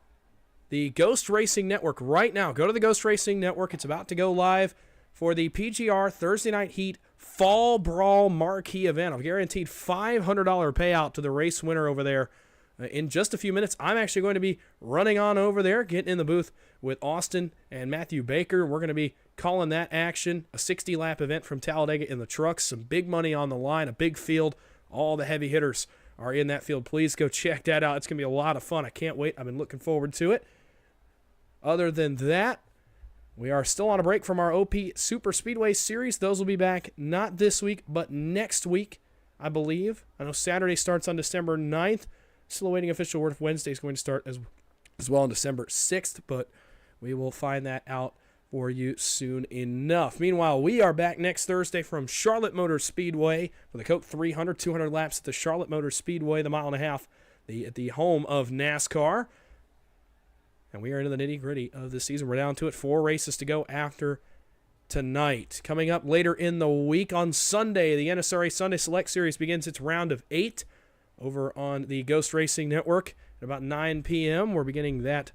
the Ghost Racing Network right now. Go to the Ghost Racing Network. It's about to go live for the PGR Thursday Night Heat Fall Brawl Marquee event. I've guaranteed $500 payout to the race winner over there. In just a few minutes, I'm actually going to be running on over there, getting in the booth with Austin and Matthew Baker. We're going to be calling that action, a 60-lap event from Talladega in the trucks. Some big money on the line, a big field. All the heavy hitters are in that field. Please go check that out. It's going to be a lot of fun. I can't wait. I've been looking forward to it. Other than that, we are still on a break from our OP Super Speedway series. Those will be back not this week, but next week, I believe. I know Saturday starts on December 9th. Still awaiting official word if Wednesday is going to start as well on December 6th, but we will find that out for you soon enough. Meanwhile, we are back next Thursday from Charlotte Motor Speedway for the Coke 300, 200 laps at the Charlotte Motor Speedway, the 1.5 mile, at the home of NASCAR. And we are into the nitty-gritty of the season. We're down to it. 4 races to go after tonight. Coming up later in the week on Sunday, the NSRA Sunday Select Series begins its round of 8 over on the Ghost Racing Network at about 9 p.m. We're beginning that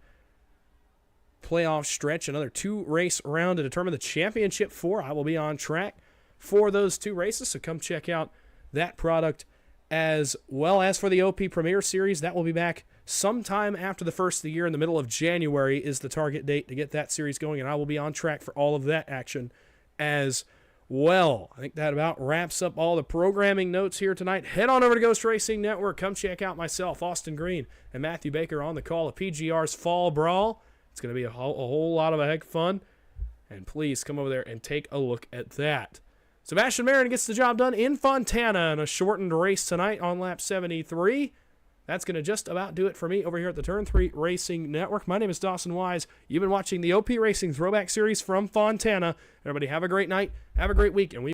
playoff stretch, another 2-race round to determine the championship 4. I will be on track for those 2 races, so come check out that product as well. As for the OP Premier Series, that will be back sometime after the first of the year. In the middle of January is the target date to get that series going, and I will be on track for all of that action as well. I think that about wraps up all the programming notes here tonight. Head on over to Ghost Racing Network. Come check out myself, Austin Green, and Matthew Baker on the call of PGR's Fall Brawl. It's going to be a whole lot of a heck of fun, and please come over there and take a look at that. Sebastian Marin gets the job done in Fontana in a shortened race tonight on lap 73. That's going to just about do it for me over here at the Turn 3 Racing Network. My name is Dawson Wise. You've been watching the OP Racing Throwback Series from Fontana. Everybody have a great night. Have a great week. And we